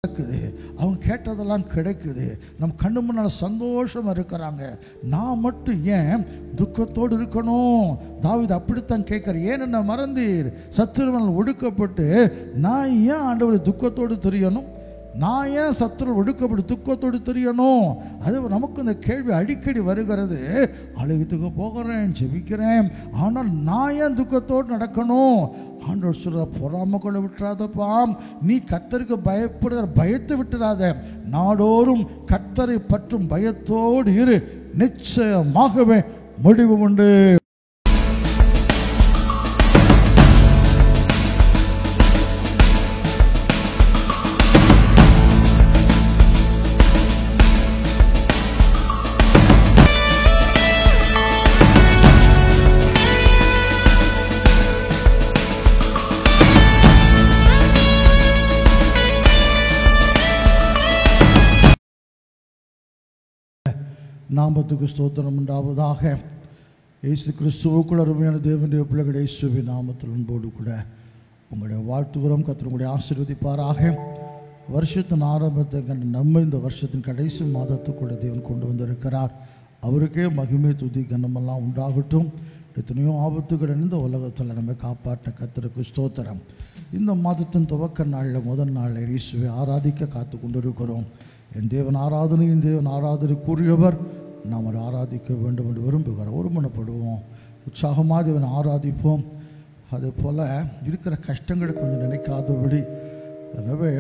அவங்க கேட்டதெல்லாம் கிடைக்குது. நம் கண்ணு முன்னால் சந்தோஷமா இருக்கிறாங்க. நான் மட்டும் ஏன் துக்கத்தோடு இருக்கணும்? தாவீது அப்படித்தான் கேட்கிற. ஏன் என்ன மறந்தீர்? சத்துருவினால் ஒடுக்கப்பட்டு நான் ஏன் ஆண்டவரை துக்கத்தோடு தெரியணும்? நான் ஏன் சத்துரு ஒடுக்கப்பட்டு துக்கத்தோடு தெரியணும்? அது நமக்கு இந்த கேள்வி அடிக்கடி வருகிறது. அழுகத்துக்கு போகிறேன், ஜெபிக்கிறேன், ஆனால் நான் ஏன் துக்கத்தோடு நடக்கணும்? ஆண்டவர் சொல்ற, பொறாம கொள்ள விட்டுறாதப்பா. நீ கர்த்தருக்கு பயப்படுகிற பயத்தை விட்டுறாத. நாடோறும் கர்த்தரை பற்றும் பயத்தோடு இரு, நிச்சயமாகவே முடிவு உண்டு. நாமத்துக்கு ஸ்தோத்திரம் உண்டாவதாக. இயேசு கிறிஸ்துவுக்குள் அருமையான தேவனுடைய பிள்ளைகள், இயேசுவின் நாமத்தில் அன்போடு கூட உங்களுடைய வாழ்த்துகிறோம். கர்த்தர் உங்களுடைய ஆசீர்வதிப்பாராக. வருஷத்தின் ஆரம்பத்தை கண்டு நம்ம இந்த வருஷத்தின் கடைசி மாதத்துக்குள்ள தேவன் கொண்டு வந்திருக்கிறார். அவருக்கே மகிமை துதி கனமெல்லாம் உண்டாகட்டும். எத்தனையோ ஆபத்துகள் இந்த உலகத்தில் நம்ம காப்பாற்ற கர்த்தருக்கு ஸ்தோத்திரம். இந்த மாதத்தின் துவக்க நாளில் முதல் நாளில் இயேசுவை ஆராதிக்க காத்து கொண்டிருக்கிறோம். என் தேவன் ஆராதனையும் தேவன் ஆராதனைக்குரியவர், நாம் அவரை ஆராதிக்க வேண்டும் என்று விரும்புகிறோம். ஒருமனப்படுவோம், உற்சாகமாக தேவன் ஆராதிப்போம். அதே போல் இருக்கிற கஷ்டங்களை கொஞ்சம் நினைக்காதபடி, எனவே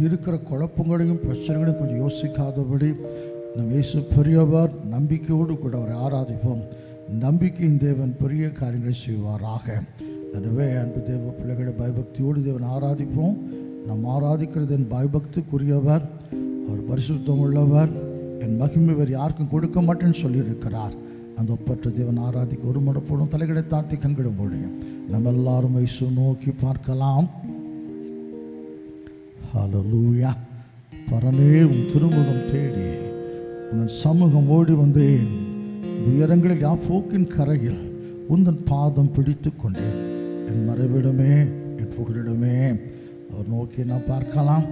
இருக்கிற குழப்பங்களையும் பிரச்சனைகளையும் கொஞ்சம் யோசிக்காதபடி, நம் இயேசு பெரியவர், நம்பிக்கையோடு கூட அவரை ஆராதிப்போம். நம்பிக்கையின் தேவன் பெரிய காரியங்களை செய்வாராக. எனவே அன்பு தேவ பிள்ளைகளை பயபக்தியோடு தேவன் ஆராதிப்போம். நாம் ஆராதிக்கிறது என் பயபக்திக்குரியவர், அவர் பரிசுத்தம் உள்ளவர், என் மகிமை வேறு யாருக்கும் கொடுக்க மாட்டேன்னு சொல்லியிருக்கிறார். அந்த ஒப்பற்ற தேவன் ஆராதிக்க ஒரு முறைப்படும் தலைகளை தாழ்த்தி கங்கிட முடியும். நம்ம எல்லாரும் இயேசு நோக்கி பார்க்கலாம். ஹல்லேலூயா. பரனே, உன் திருமுகம் தேடி உன் சமூகம் ஓடி வந்தேன். உயரங்களில் யாப்போக்கின் கரையில் உந்தன் பாதம் பிடித்து கொண்டேன். என் மறைவிடமே, என் புகலிடமே, அவர் நோக்கி நான் பார்க்கலாம்.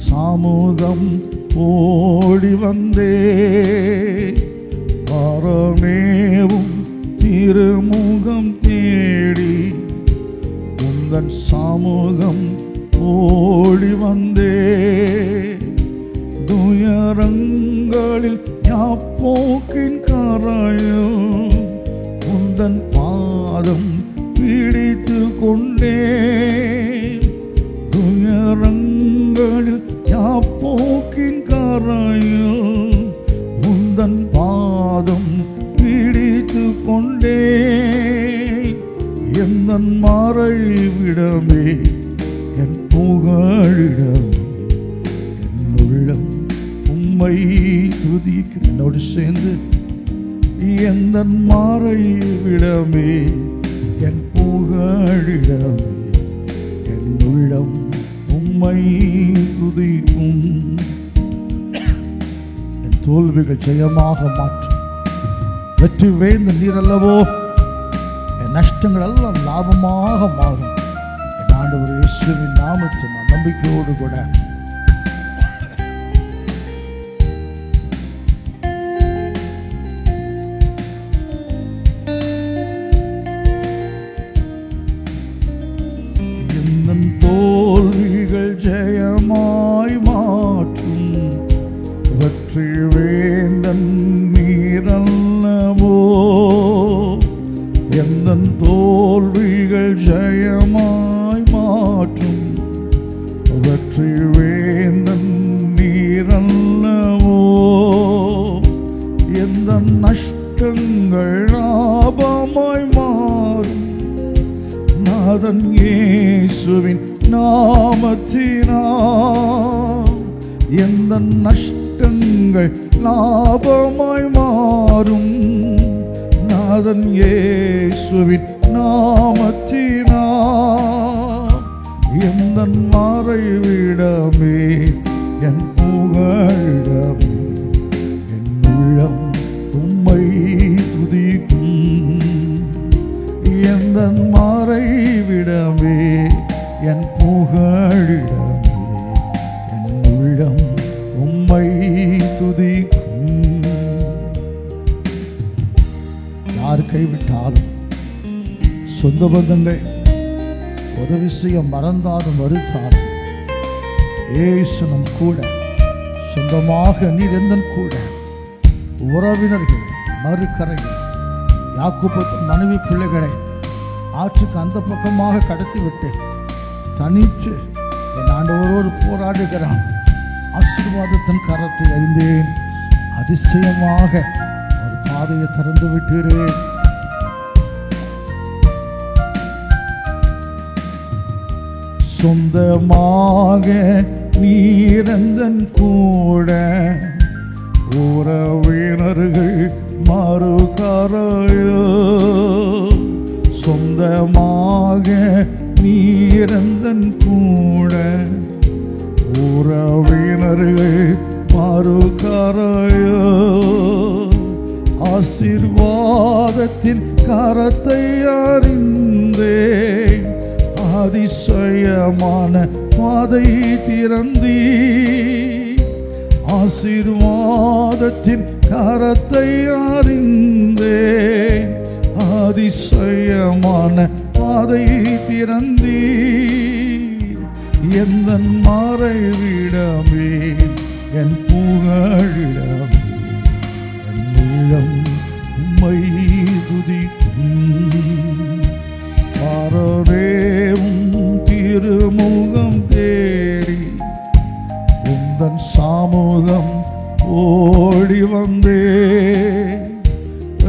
சமூகம் ஓடி வந்தே, பரமேவும் திருமுகம் தேடி உந்தன் சமூகம் ஓடி வந்தே. துயரங்களில் யாப்போக்கின் கரையில் உந்தன் பாதம் பிடித்து கொண்டே. துயரங்களில் யாப்போக்கின் கரையில் உந்தன் பாதம் பிடித்து கொண்டே. எந்தன் மறைவிடமே, என் புகழிடமே, என் உள்ளம் உம்மை துதிக்கும். என்னோடு சேர்ந்து, எந்தன் மறைவிடமே, என் புகழிடமே, என் உள்ளம் உம்மை துதிக்கும். என் தோல்விகள் ஜெயமாக மாற்றும். வெற்றி வேந்த நீர் அல்லவோ, என் நஷ்டங்கள் எல்லாம் லாபமாக மாறும். என் ஆண்டவர் இயேசுவின் நாமத்தில் நான் நம்பிக்கையோடு கூட தோல்விகள் ஜெயமாய் மாற்றும் வெற்றி வேந்தன் நீரல்லவோ. எந்தன் தோல்விகள் ஜெயமாய் மாற்றும் வெற்றி வேந்தன் நீரல்லவோ. எந்த நஷ்டங்கள் லாபமாய் மாறும் நாதன் இயேசுவின் நாமத்தினால். எந்த நஷ்டங்கள் லாபமாய் மாறும். நாதன் இயேசுவின் நாமத்தினால் எந்த மறைவிடமே என் புகழிடமே, என் உள்ளம் உம்மை துதிக்கும். எந்த மறைவிடமே என் புகழிடமே, என் உள்ளம் உம்மை துதிக்கும். யார் கைவிட்டாலும், சொந்த பந்தங்கள் உதவி செய்ய மறந்தாலும் மறுத்தாலும், இயேசு நம் கூட, சொந்தமாக நீர் எந்தன் கூட. உறவினர்கள் மறுக்கரையில் யாக்கோபு மனைவி பிள்ளைகளை ஆற்றுக்கு அந்த பக்கமாக கடத்தி விட்டு தனித்து என் ஆண்டவரோடு போராடுகிறான். ஆசீர்வாதத்தின் கரத்தை அறிந்தேன், அதிசயமாக ஒரு பாதையை திறந்து விட்டீரேன். சொந்தமாக நீரந்தன் கூட, உறவினர்கள் மறுகரையோ. சொந்தமாக நீரந்தன் கூட, உறவினர்கள் மறுகரையோ. ஆசீர்வாதத்தின் கரத்தை அறிந்தே, அதிசயமான பாதை திறந்தீ. ஆசீர்வாதத்தின் கரத்தை அறிந்தே, அதிசயமான பாதை திறந்தீ. எந்த மறைவிடமே என் புகழிடமே, என் உள்ளம் உம்மை துதிக்கும். பாரவேவும் திருமுகம் தேடி உந்தன் சமூகம் ஓடி வந்தே.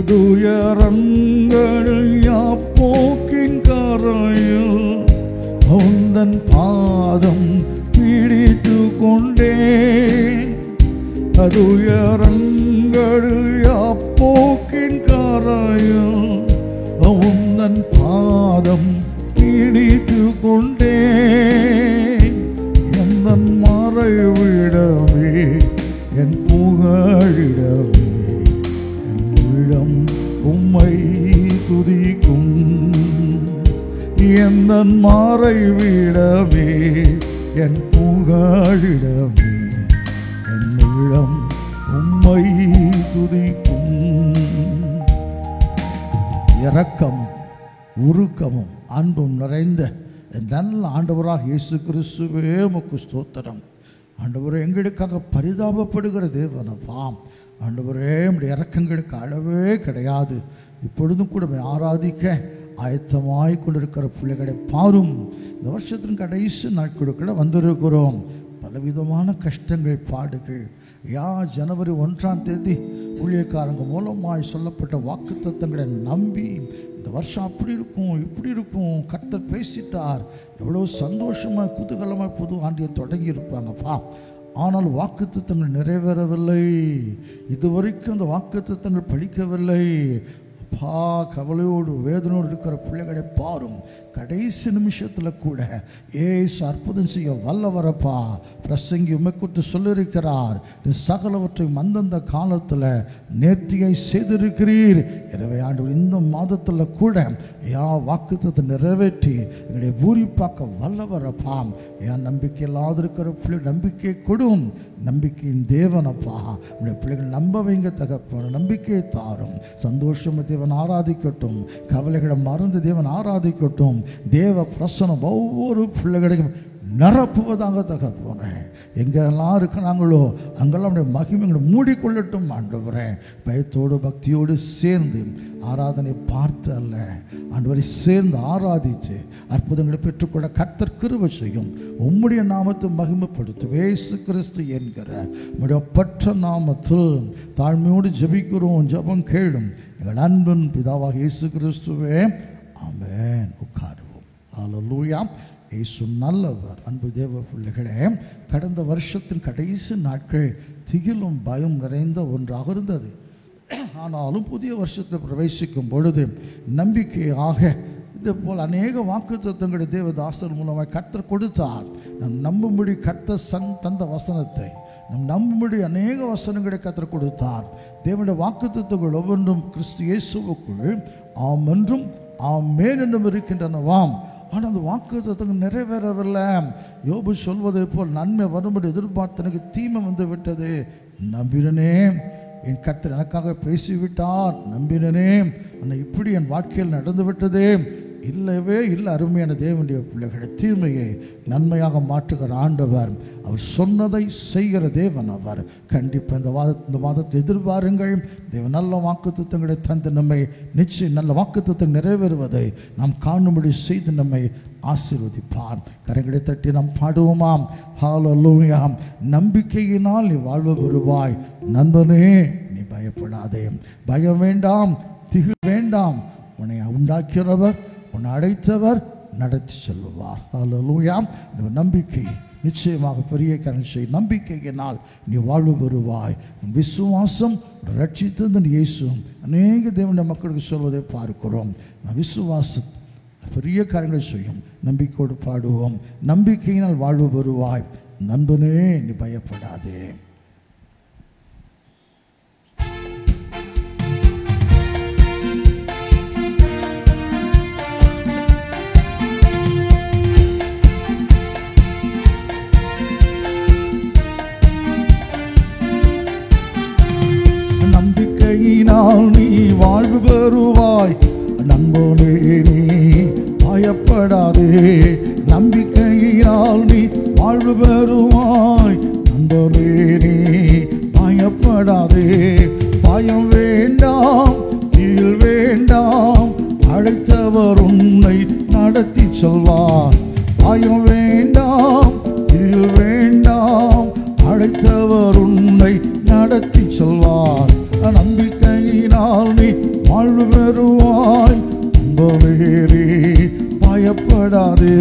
துயரங்களில் யாப்போக்கின் கரையில் உந்தன் பாதம் பிடித்து கொண்டே. துயரங்களில் யாப்போக்கின் கரையில் உந்தன் பாதம் பிடித்து கொண்டே. எந்த மறைவிடமே என் புகழிடமே, என் உள்ளம் உம்மை துதிக்கும். எந்த மறைவிடமே என் புகழிடமே, என் உள்ளம் உம்மை துதிக்கும். இரக்கமும் உருக்கமும் அன்பும் நிறைந்த நல்ல ஆண்டவராக இயேசு கிறிஸ்துவே உமக்கு ஸ்தோத்திரம். ஆண்டவரே, எங்களுக்காக பரிதாபப்படுகிற தேவனப்பா. ஆண்டவரே, நம்முடைய இரக்கங்களுக்கு அளவே கிடையாது. இப்பொழுதும் கூட ஆராதிக்க ஆயத்தமாய் கொண்டிருக்கிற பிள்ளைகளை பாரும். இந்த வருஷத்தின் கடைசி நாட்களுக்குள்ள வந்திருக்கிறோம். பலவிதமான கஷ்டங்கள், பாடுகள். ஜனவரி 1ஆம் தேதி ஊழியக்காரங்க மூலமாய் சொல்லப்பட்ட வாக்குத்தத்தங்களை நம்பி இந்த வருஷம் அப்படி இருக்கும் இப்படி இருக்கும், கர்த்தர் பேசிட்டார், எவ்வளோ சந்தோஷமாக குதூகலமாக புது ஆண்டியை தொடங்கி இருப்பாங்கப்பா. ஆனால் வாக்குத்தத்தங்கள் நிறைவேறவில்லை. இதுவரைக்கும் அந்த வாக்குத்தத்தங்கள் பலிக்கவில்லை. அப்பா, கவலையோடு வேதனோடு இருக்கிற பிள்ளைகளை பாரும். கடைசி நிமிஷத்தில் கூட ஏசு அற்புதம் செய்ய வல்லவரப்பா. பிரசங்கி உமைக்குட்டு சொல்லியிருக்கிறார், நீ சகலவற்றையும் அந்தந்த காலத்தில் நேர்த்தியை செய்திருக்கிறீர். எனவே ஆண்டவர் இந்த மாதத்தில் கூட வாக்குத்தத்தை நிறைவேற்றி எங்களுடைய பூரிப்பாக்க வல்லவரப்பா. நம்பிக்கை இல்லாத இருக்கிற பிள்ளை நம்பிக்கை கொடும். நம்பிக்கையின் தேவனப்பா, உடைய பிள்ளைகள் நம்ப வைங்க தகப்பன. நம்பிக்கையை தாரும். சந்தோஷம் தேவன் ஆராதிக்கட்டும். கவலைகளை மறந்து தேவன் ஆராதிக்கட்டும். தேவ பிரசனம் ஒவ்வொரு பிள்ளைகளையும் நிரப்புவதாக தகப்பனே. எங்கெல்லாம் இருக்கிறாங்களோ அங்கெல்லாம் மகிமைகளை மூடிக்கொள்ளட்டும் ஆண்டவரே. பயத்தோடு பக்தியோடு சேர்ந்து ஆராதனை பார்த்து அல்ல ஆண்டவரை சேர்ந்து ஆராதித்து அற்புதங்களை பெற்றுக்கொள்ள கர்த்தர் கிருபை செய்யும். உம்முடைய நாமத்தை மகிமைப்படுத்தும் இயேசு கிறிஸ்து என்கிற உம்முடைய பற்ற நாமத்தில் தாழ்மையோடு ஜெபிக்கிறோம். ஜெபம் கேளும் எங்கள் அன்பின் பிதாவாக இயேசு கிறிஸ்துவே, ஆமென். உட்காருவோம். ஹல்லேலூயா. இயேசு நல்லவர். அன்பு தேவ பிள்ளைகளே, கடந்த வருஷத்தின் கடைசி நாட்கள் திகிலும் பயம் நிறைந்த ஒன்றாக இருந்தது. ஆனாலும் புதிய வருஷத்தில் பிரவேசிக்கும் பொழுது நம்பிக்கையாக இதே போல் அநேக வாக்குத்தத்தங்களை தேவதாசர் மூலமாக கர்த்தர் கொடுத்தார். நம் நம்பும்படி கர்த்தர் தந்த வசனத்தை நம் நம்பும்படி அநேக வசனங்களை கர்த்தர் கொடுத்தார். தேவனுடைய வாக்குத்தத்தங்கள் ஒவ்வொன்றும் கிறிஸ்து இயேசுவுக்குள் ஆம் என்றும் ஆமென் என்றும் இருக்கின்றனவாம். ஆனால் அந்த வாக்குத்தத்தங்கள் நிறைவேறவில்லை. யோபு சொல்வதை போல் நன்மை வரும்படி எதிர்பார்த்து எனக்கு தீமை வந்து விட்டது. நம்பினனே, என் கர்த்தர் எனக்காக பேசிவிட்டார். நம்பினனே, ஆனால் இப்படி என் வாழ்க்கையில் நடந்து விட்டதே. இல்லவே இல்லை. அருமையான தேவனுடைய பிள்ளைகளை, தீமையை நன்மையாக மாற்றுகிற ஆண்டவர். அவர் சொன்னதை செய்கிற தேவன் அவர். கண்டிப்பாக இந்த மாதத்தில் எதிர்பாருங்கள். தேவன் நல்ல வாக்குத்தத்தங்களை தந்து நம்மை நிச்சயம் நல்ல வாக்குத்தத்தம் நிறைவேறுவதை நாம் காணும்படி செய்து நம்மை ஆசீர்வதிப்பார். கரங்களை தட்டி நாம் பாடுவோமாம். ஹல்லேலூயா. நம்பிக்கையினால் நீ வாழ்வு பெறுவாய். நண்பனே, நீ பயப்படாதே. பயம் வேண்டாம், திகில் வேண்டாம். உன்னை உண்டாக்கிறவர், உன்னை அழைத்தவர் நடத்தி செல்வார். ஹல்லேலூயா. நம்பிக்கை நிச்சயமாக பெரிய காரியம் செய்யும். நம்பிக்கையினால் நீ வாழ்வு பெறுவாய். விசுவாசம் ரட்சித்தது இயேசு அநேக தேவனுடைய மக்களுக்கு சொல்வதை பார்க்கிறோம். விசுவாசம் பெரிய காரியங்களை செய்யும். நம்பிக்கையோடு பாடுவோம். நம்பிக்கையினால் வாழ்வு பெறுவாய். நண்பனே, நீ பயப்படாதே. நம்பிக்கையினால் நீ வாழ்வு பெறுவாய். நண்பனே, நீ பயப்படாதே. நம்பிக்கையினால் நீ வாழ்வு பெறுவாய். நண்பனே, நீ பயப்படாதே. பயம் வேண்டாம், திகில் வேண்டாம். அழைத்தவர் உன்னை நடத்தி செல்வார். பயம் வேண்டாம், திகில் வேண்டாம். அழைத்தவர் உன்னை நடத்தி செல்வார். நம்பிக்கையினால் நீ வாழ்வு பெறுவாய். நண்பனே, பயப்படாதே.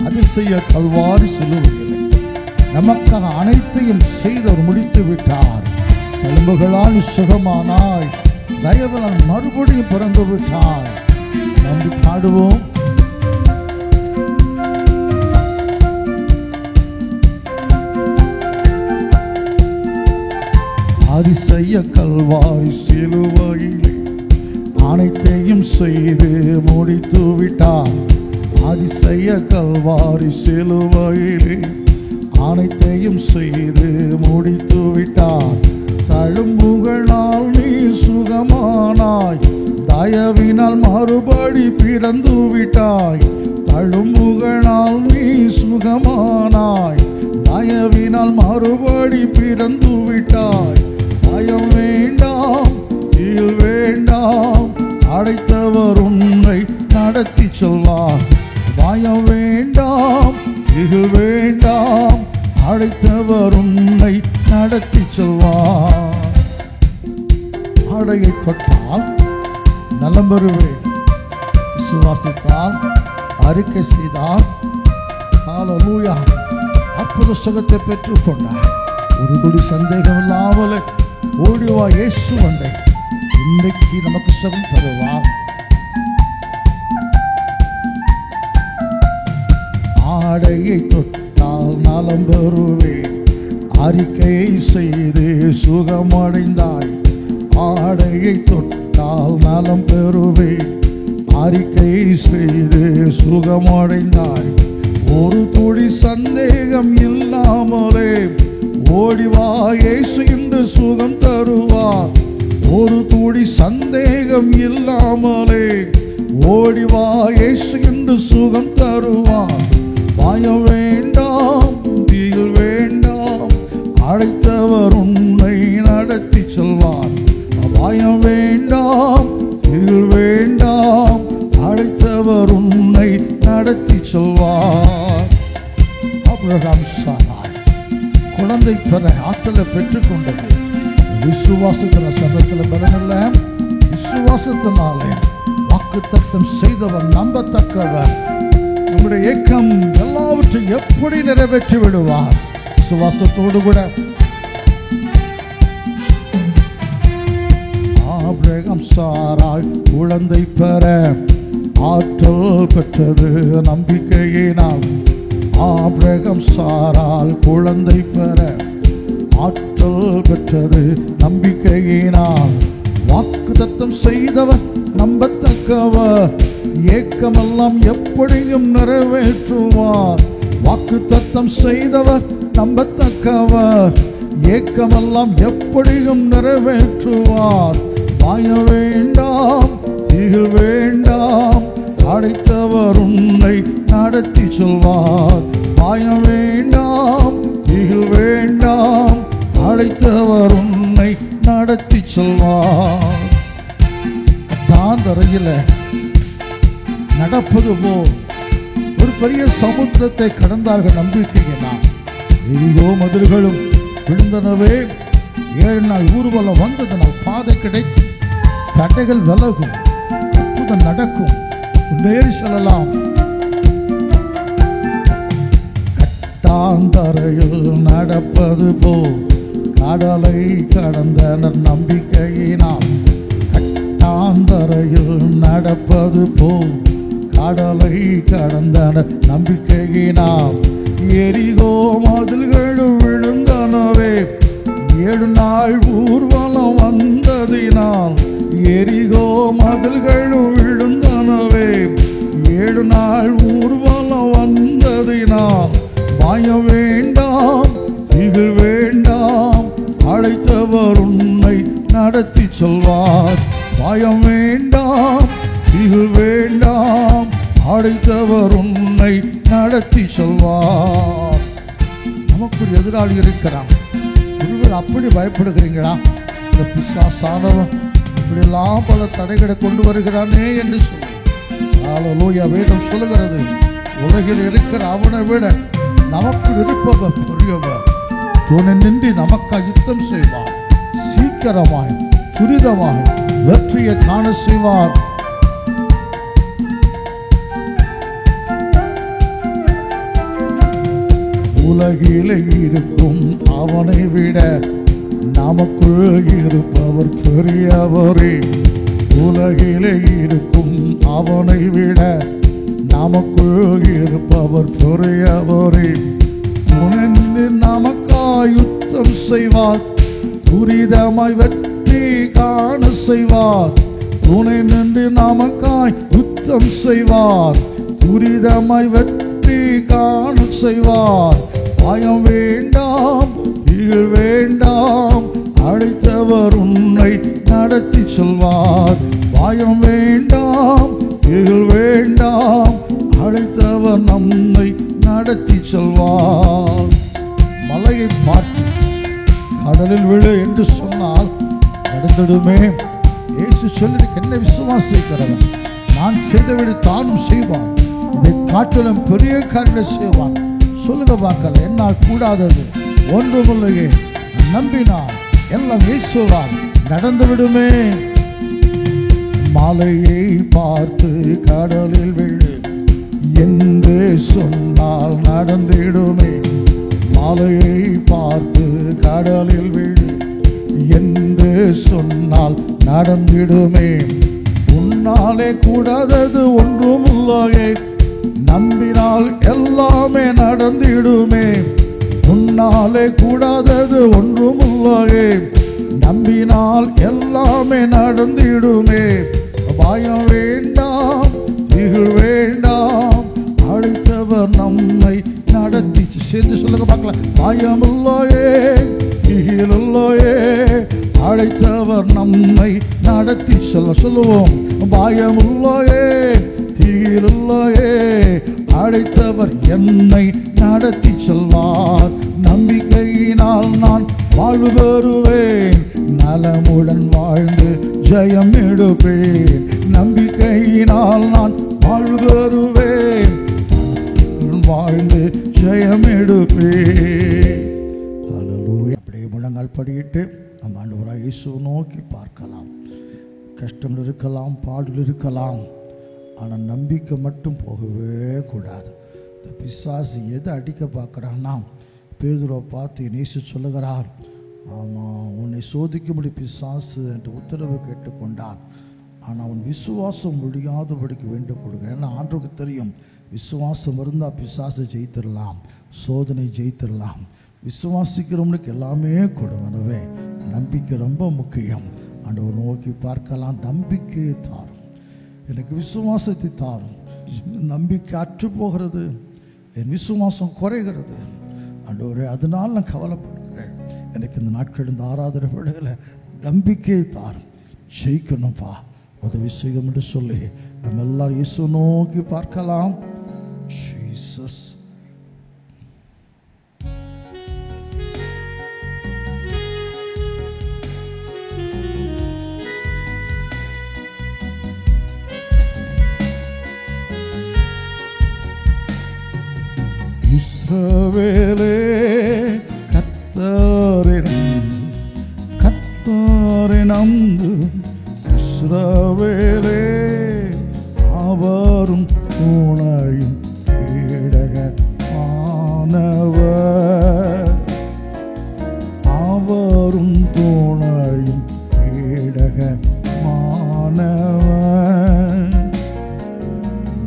அதிசய கல்வாரி சிலுவையிலே நமக்காக அனைத்தையும் செய்தவர் முடித்து விட்டார். எலும்புகளால் சுகமானாய், தயவால் மறுபடியும் பிறந்து விட்டாய். நம்பி பாடுவோம். அதிசய கல்வாரி சிலுவையிலே அனைத்தையும் செய்து முடித்து விட்டார். அதிசய கல்வாரி சிலுவையிலே அனைத்தையும் செய்து முடித்து விட்டார். தழும்புகளால் நீ சுகமானாய், தயவினால் மறுபடி பிறந்து விட்டாய். தழும்புகளால் நீ சுகமானாய், தயவினால் மறுபடி பிறந்து விட்டாய். பயம் வேண்டாம், திகில் வேண்டாம். அழைத்தவர் உன்னை நடத்தி செல்வார். பயம் வேண்டாம், திகில் வேண்டாம். அழைத்தவர் உன்னை நடத்தி செல்வார். ஆடையை தொட்டால் நலம் பெறுவேன். விசுவாசித்தால், அறிக்கை செய்தால், ஹல்லேலூயா, அற்புத சுகத்தை பெற்றுக்கொண்டார். ஒரு துளி சந்தேகம் இல்லாமல் ஓடிவா இயேசு வந்தை. இன்றைக்கு நமக்கு சுகம் தருவார். ஆடையை தொட்டால் நலம் பெறுவேன். அறிக்கையை செய்து சுகமடைந்தாய். ஆடையை தொட்டால் நலம் பெறுவேன். அறிக்கை செய்து சுகமடைந்தாய். ஒரு துளி சந்தேகம் இல்லாமலே ஓடிவா இயேசு இன்று சுகம் தருவார். ஒரு துளி சந்தேகம் இல்லாமலே ஓடிவா இயேசு இன்று சுகம் தருவார். பயம் வேண்டாம், திகில் வேண்டாம். அழைத்தவர் உன்னை நடத்தி செல்வார். பயம் வேண்டாம், திகில் வேண்டாம். அழைத்தவர் உன்னை நடத்தி செல்வார். ஆபிரகாம் சாராய் குழந்தை பெற ஆற்றலை விசுவாசத்தின் சந்தத்தில் பெறவில்லை, விசுவாசத்தினாலே வாக்குத்தத்தம் செய்தவர் நம்பத்தக்கவர். நம்முடைய ஏக்கம் எல்லாவற்றையும் எப்படி நிறைவேற்றி விடுவார். விசுவாசத்தோடு கூட ஆபிரகாம் சாராள் குழந்தை பெற ஆற்றல் பெற்றது நம்பிக்கையினால். ஆபிரகாம் சாராள் குழந்தை பெற ஆற்றல் பெற்றது நம்பிக்கையினால். வாக்குத்தத்தம் செய்தவர் நம்பத்தக்கவர், ஏக்கமெல்லாம் எப்படியும் நிறைவேற்றுவார். வாக்குத்தத்தம் செய்தவர் நம்பத்தக்கவர், ஏக்கமெல்லாம் எப்படியும் நிறைவேற்றுவார். பாய வேண்டாம், திகில் வேண்டாம், அழைத்தவர் உன்னை நடத்தி சொல்வார். பாய வேண்டாம், திகில் வேண்டாம், அழைத்தவர் உன்னை நடத்தி சொல்வார். தாந்தரையில நடப்பது போல் ஒரு பெரிய சமுத்திரத்தை கடந்தார்கள் நம்பிக்கையினால். எரிகோ மதில்களும் விழுந்தனவே. 7 நாள் ஊர்வலம் வந்ததனால் பாதை கிடைக்கும், தடைகள் விலகும், அற்புதம் நடக்கும், முன்னேறி செல்லலாம். கட்டாந்தரையில் நடப்பது போல் கடலை கடந்தனர் நம்பிக்கையினால். கட்டாந்தரையில் நடப்பது போல் கடலை கடந்தனர் நம்பிக்கையினால். எரிகோ மதில்களும் விழுந்தனவே. 7 நாள் ஊர்வலம் வந்ததினால். எரிகோ மதில்களும் விழுந்தனவே. 7 நாள் ஊர்வலம் வந்ததினால். பாய வேண்டாம், திகில் வேண்டாம், அழைத்தவர் உன்னை நடத்தி சொல்வார். பயம் வேண்டாம், திகில் வேண்டாம், அழைத்தவர் உன்னை நடத்தி சொல்வார். நமக்கு ஒரு எதிராளி இருக்கிறான். ஒருவர் அப்படி பயப்படுகிறீங்களா? இந்த பிசாசானவன் இப்படியெல்லாம் பல தடைகளை கொண்டு வருகிறானே என்று சொல்லு. ஹல்லேலூயா. வேதம் சொல்லுகிறது, உலகில் இருக்கிற அவனை விட நமக்கு இருப்பவர் பெரியவர். துணை நின்று நமக்காக யுத்தம் செய்வார். சீக்கிரமாய் துரிதமாய் வெற்றியை காண செய்வார். உலகிலே இருக்கும் அவனை விட நமக்குள் இருப்பவர் பெரியவரே. உலகிலே இருக்கும் அவனை விட நமக்குள் இருப்பவர் பெரியவரே. துணிந்து நமக்காய் யுத்தம் செய்வார். துரிதமாய் வெற்றி காண செய்வார். துணை நின்று நமக்காய் யுத்தம் செய்வார். துரிதமாய் வெற்றி காண செய்வார். பயம் வேண்டாம், திகில் வேண்டாம், அழைத்தவர் உன்னை நடத்தி சொல்வார். பயம் வேண்டாம், திகில் வேண்டாம், அழைத்தவர் நம்மை நடத்தி சொல்வார். மலையை பார்த்து கடலில் விழு என்று சொன்னால் நடந்துடுமே. இயேசு சொல்லிருக்கு, என்ன விசுவாசிக்கிறவன் நான் செய்தவிட தானும் செய்வான், இதை காட்டிலும் பெரிய காரியங்களை செய்வான். சொல்லுங்க பார்க்கல, என்னால் கூடாதது ஒன்றுமில்லையே. நம்பினார் எல்லாம் இயேசுவால் நடந்து விடுமே. மலையை பார்த்து கடலில் விழு என்று சொன்னால் நடந்திடுமே. மலையை பார்த்து கடலில் விழு என்று சொன்னால் நடந்திடுமே. உன்னாலே கூடாதது ஒன்றுமில்லையே. நம்பினால் எல்லாமே நடந்திடுமே. உன்னாலே கூடாதது ஒன்றுமில்லையே. நம்பினால் எல்லாமே நடந்திடுமே. பயம் வேண்டாம், திகில் வேண்டாம், அழைத்தவர் நம்மை நடத்தி. சேர்ந்து சொல்லுங்க பார்க்கலாம். பயமில்லையே, திகில் இல்லையே, அழைத்தவர் நம்மை நடத்தி. சொல்லுவோம். பயமில்லையே, திகில் இல்லையே, அழைத்தவர் என்னை நடத்தி செல்வார். நம்பிக்கையினால் நான் வாழ்வு பெறுவேன், நலமுடன் வாழ்ந்து ஜெயம் எடுப்பேன். நம்பிக்கையினால் நான் வாழ்வு பெறுவேன், வாழ்ந்து ஜெயம் எடுப்பேன். ஹல்லேலூயா. அப்படியே முழங்கால் படியிட்டு நம்ம ஆண்டவராகிய இயேசுவை நோக்கி பார்க்கலாம். கஷ்டங்கள் இருக்கலாம், பாடுகள் இருக்கலாம், ஆனால் நம்பிக்கை மட்டும் போகவே கூடாது. இந்த பிசாசு எதை அடிக்க பார்க்குறான்னா, பேதுருவை பார்த்து நேசு சொல்லுகிறார், ஆமாம் உன்னை சோதிக்கும்படி பிசாசு என்று உத்தரவு கேட்டுக்கொண்டான். ஆனால் அவன் விசுவாசம் முடியாதபடிக்கு வேண்டும் கொடுக்குறேன். ஏன்னா ஆண்டவருக்கு தெரியும், விசுவாசம் இருந்தால் பிசாசு ஜெயித்திடலாம், சோதனை ஜெயித்திடலாம். விசுவாசிக்கிறவனுக்கு எல்லாமே கொடுங்கனவே நம்பிக்கை ரொம்ப முக்கியம். ஆண்டவர் நோக்கி பார்க்கலாம், நம்பிக்கையை தாரும், எனக்கு விசுவாசத்தை தாரும். நம்பிக்கை அற்று போகிறது, என் விசுவாசம் குறைகிறது ஆண்டவரே, அதனால் நான் கவலைப்படுகிறேன். எனக்கு இந்த நாட்கள் இந்த ஆராதனை வேளையில் நம்பிக்கையை தாரும், ஜெயிக்கணும்ப்பா, உதவி செய்யும் என்று சொல்லி நம்ம எல்லாரும் இயேசு நோக்கி பார்க்கலாம். ஜீசஸ் இஸ்ரவேலே கர்த்தரின் அன்பு, இஸ்ரவேலே அவரும் துணையும் கேடகமானவர், அவரும் துணையும் கேடகமானவர்.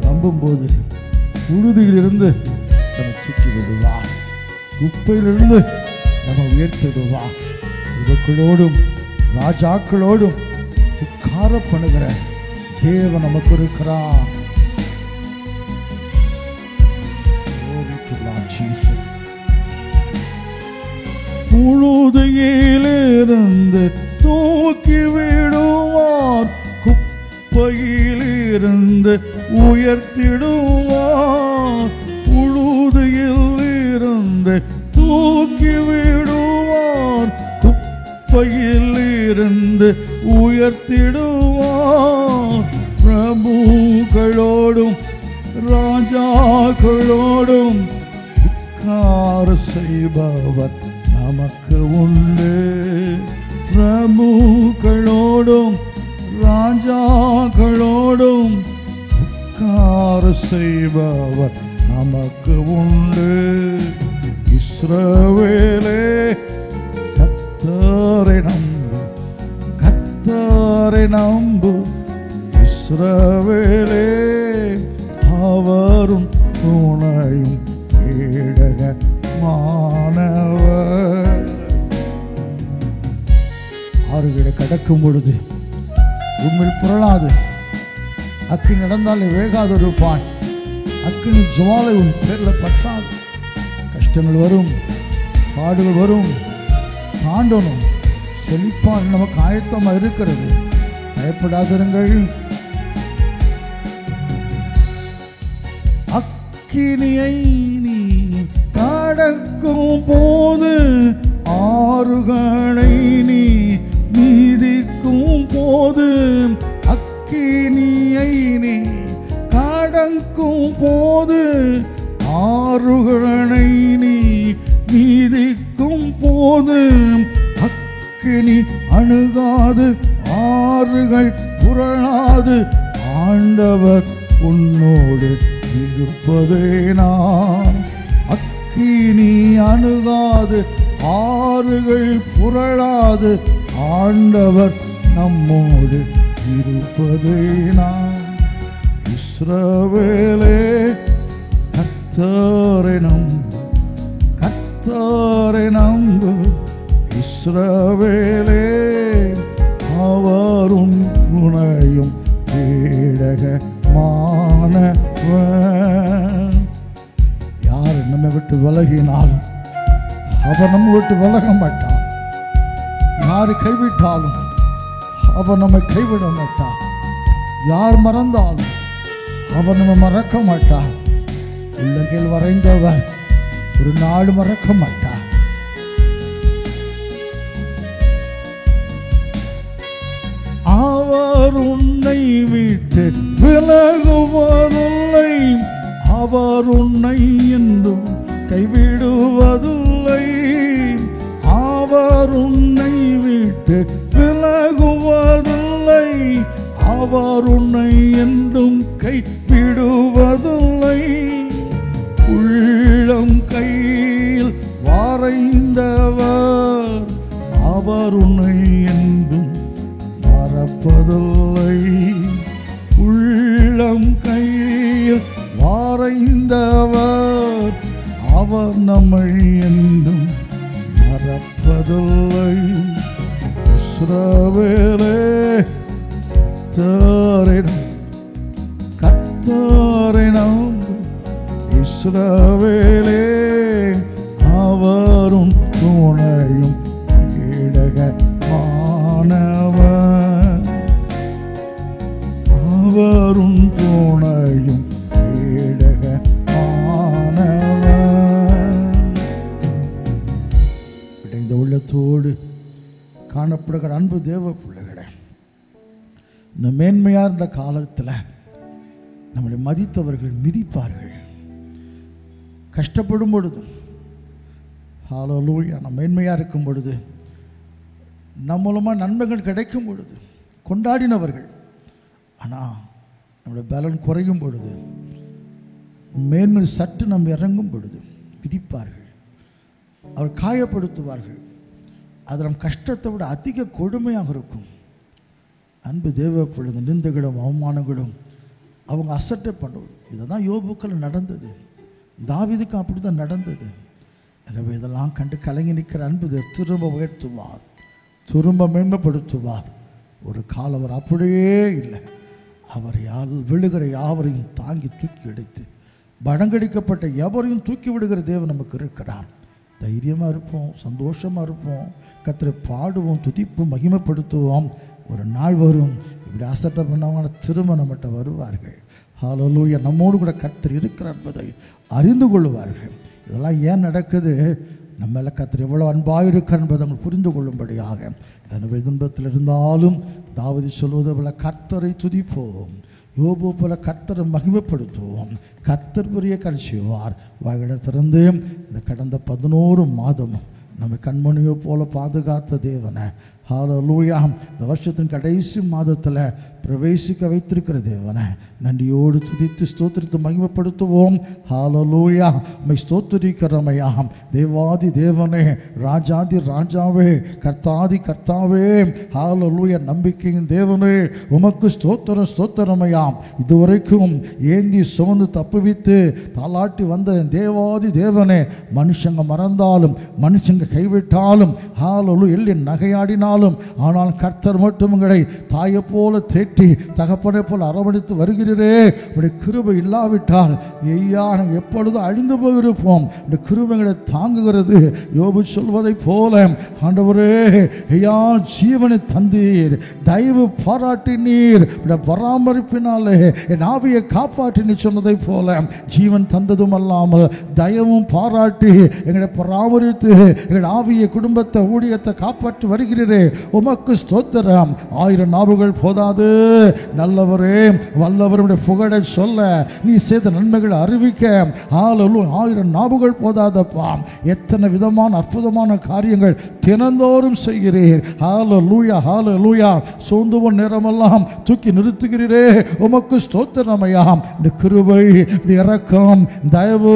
நம்பும்போது உறுதியிலிருந்து நம்ம தூக்கி விடுவார், குப்பையிலிருந்து நம்ம உயர்த்திடுவார். இவர்களோடும் ராஜாக்களோடும் உட்கார பண்ணுகிற தேவன் நமக்கு இருக்கிறார். புழுதியிலிருந்து தூக்கி விடுவார், குப்பையிலிருந்து உயர்த்திடுவார். புழுதியில் இருந்து தூக்கி விடுவார், குப்பையில் இருந்து உயர்த்திடுவார். பிரபுக்களோடும் ராஜாக்களோடும் உட்கார செய்பவர் நமக்கு உண்டு. பிரபுக்களோடும் ராஜாக்களோடும் உட்கார செய்பவர் நமக்கு உண்டு. இஸ்ரவேலே கர்த்தரை நம்பு, கர்த்தரை நம்பு, இஸ்ரவேலே அவரும் துணையும் கேடகமானவர். ஆறுகளை கடக்கும் பொழுது உண்மையில் புரளாது, அக்கினி நடந்தாலே வேகாதொரு பான், அக்கினி ஜுவாலை உன் பேரில் பற்றாது. கஷ்டங்கள் வரும், பாடுகள் வரும், தாண்டணும். செழிப்பான் நமக்கு ஆயத்தமாக இருக்கிறது, பயப்படாதிருங்கள். அக்கினியை நீ கடக்கும் போது ஆறுகளை நீ மீதிக்கும் போது, அக்கினியை நீ கடக்கும் போது ஆறுகளை நீ மீதிக்கும் போது, அக்கினி அணுகாது ஆறுகள் புரளாது, ஆண்டவர் உன்னோடு இருப்பதே நான். அக்கினி அணுகாது ஆறுகள் புரளாது, ஆண்டவர் நம்மோடு இருப்பதே நான். இஸ்ரவேலே கர்த்தரை நம்பு, கர்த்தரை நம்பு, இஸ்ரவேலே அவரும் துணையும் கேடகமானவர். யார் நம்மை விட்டு விலகினாலும் அவர் நம்ம விட்டு விலக மாட்டார். யார் கைவிட்டாலும் அவர் நம்மை கைவிட மாட்டார். யார் மறந்தாலும் அவர் நம்ம மறக்க மாட்டார். உள்ளங்கையில் வரைந்தவர் ஒரு நாள் மறக்க மாட்டார். அவர் உன்னை விட்டு விலகுவதில்லை, அவர் உன்னை என்றும் கைவிடுவதில்லை. அவர் உன்னை விட்டு விலகுவதில்லை, அவர் உன்னை என்றும் கைவிடுவதில்லை. விடுவதில்லை. உள்ளம் கையில் வரைந்தவர் அவர் உன்னை என்றும் மறப்பதில்லை. உள்ளம் கையில் வரைந்தவர் அவர் நம்மை என்றும் மறப்பதில்லை. இஸ்ரவேலே கர்த்தரை நம்பு. இஸ்ரவேலே அவரும் துணையும் இடகமானவர். அவரும் துணையும் இடகமானவர். இடைந்த உள்ளத்தோடு காணப்படுகிற அன்பு தேவ பிள்ளைகளே, இந்த மேன்மையாக இருந்த காலத்தில் நம்மளை மதித்தவர்கள் மிதிப்பார்கள். கஷ்டப்படும் பொழுது, ஹல்லேலூயா, நம்ம மேன்மையாக இருக்கும் பொழுது, நம்ம மூலமாக நன்மைகள் கிடைக்கும் பொழுது கொண்டாடினவர்கள். ஆனால் நம்மளுடைய பலன் குறையும் பொழுது, மேன்மை சற்று நம்ம இறங்கும் பொழுது மிதிப்பார்கள், அவர் காயப்படுத்துவார்கள். அது நம் கஷ்டத்தை விட அதிக கொடுமையாக இருக்கும். அன்பு தேவ பிள்ளை, நிந்தைகளும் அவமானங்களும் அவங்க அசட்டை பண்ணுவது. இதை தான் யோபுக்கள் நடந்தது, தாவீதுக்கு அப்படி தான் நடந்தது. எனவே இதெல்லாம் கண்டு கலங்கி நிற்கிற அன்பு திரும்ப உயர்த்துவார், திரும்ப மேன்மைப்படுத்துவார். ஒரு காலம் அவர் அப்படியே இல்லை. அவர் விழுகிற யாவரையும் தாங்கி தூக்கி எடுத்து படங்கடிக்கப்பட்ட எவரையும் தூக்கி விடுகிற தேவன் நமக்கு இருக்கிறார். தைரியமாக இருப்போம், சந்தோஷமாக இருப்போம், கர்த்தரை பாடுவோம், துதிப்போம், மகிமைப்படுத்துவோம். ஒரு நாள் வரும், இப்படி அசட்டை பண்ணவங்க திரும்ப நம்மகிட்ட வருவார்கள். ஹல்லேலூயா, நம்மோடு கூட கர்த்தர் இருக்கிறார் என்பதை அறிந்து கொள்வார்கள். இதெல்லாம் ஏன் நடக்குது? நம்மள கர்த்தர் எவ்வளோ அன்பாக இருக்கார் என்பதை அவங்க புரிந்து கொள்ளும்படியாக. எனவே துன்பத்தில் இருந்தாலும் தாவீது சொல்வது போல கர்த்தரை துதிப்போம், யோபு போல கர்த்தரை மகிமைப்படுத்துவோம். கர்த்தர் பெரிய காரியம் செய்வார். வாயிட திறந்து இந்த கடந்த 11 மாதமும் நம்ம கண்மணியோ போல பாதுகாத்த தேவனை, ஹல்லேலூயா, இந்த வருஷத்தின் கடைசி மாதத்தில் பிரவேசிக்க வைத்திருக்கிற தேவனை நன்றியோடு துதித்து ஸ்தோத்திரித்து மகிமைப்படுத்துவோம். ஹல்லேலூயா, உம்மை ஸ்தோத்திரிக்கிறோமையா. தேவாதி தேவனே, ராஜாதி ராஜாவே, கர்த்தாதி கர்த்தாவே, ஹல்லேலூயா, நம்பிக்கையின் தேவனே, உமக்கு ஸ்தோத்திரம் ஸ்தோத்திரமையாம். இதுவரைக்கும் ஏந்தி சுமந்து தப்புவித்து தாலாட்டி வந்த தேவாதி தேவனே, மனுஷங்க மறந்தாலும் மனுஷங்க கைவிட்டாலும், ஹல்லேலூயா, எள்ளி நகையாடினாலும், ஆனால் கர்த்தர் மட்டும் உங்களை தாயை போல தேற்றி தகப்பனை போல அரவணைத்து வருகிறீரே. உடைய கிருபை இல்லாவிட்டால் ஐயா நாங்கள் எப்பொழுதும் அழிந்து போயிருப்போம். இந்த கிருபைகளை தாங்குகிறது. யோபு சொல்வதை போல, ஆண்டவரே ஐயா ஜீவனை தந்தீர், தயவு பாராட்டினீர், பராமரிப்பினாலே என் ஆவியை காப்பாற்றி சொன்னதை போல ஜீவன் தந்ததும் அல்லாமல் தயவும் பாராட்டி எங்களை பராமரித்து எங்கள் ஆவியை குடும்பத்தை ஊழியத்தை காப்பாற்றி வருகிறீரே, உமக்கு ஸ்தோத்திரம். 1000 நாவுகள் போதாது நல்லவரே வல்லவருடைய புகழை சொல்ல, நீ செய்த நன்மைகளை அறிவிக்க 1000 நாவுகள் போதாதப்பா. எத்தனை விதமான அற்புதமான காரியங்கள் தினந்தோறும் செய்கிறீர். ஹல்லேலூயா, ஹல்லேலூயா. சோர்ந்துவோம் நேரமெல்லாம் தூக்கி நிறுத்துகிறீரே, உமக்கு ஸ்தோத்திரமையா. இந்த கிருபை, இரக்கம், தயவு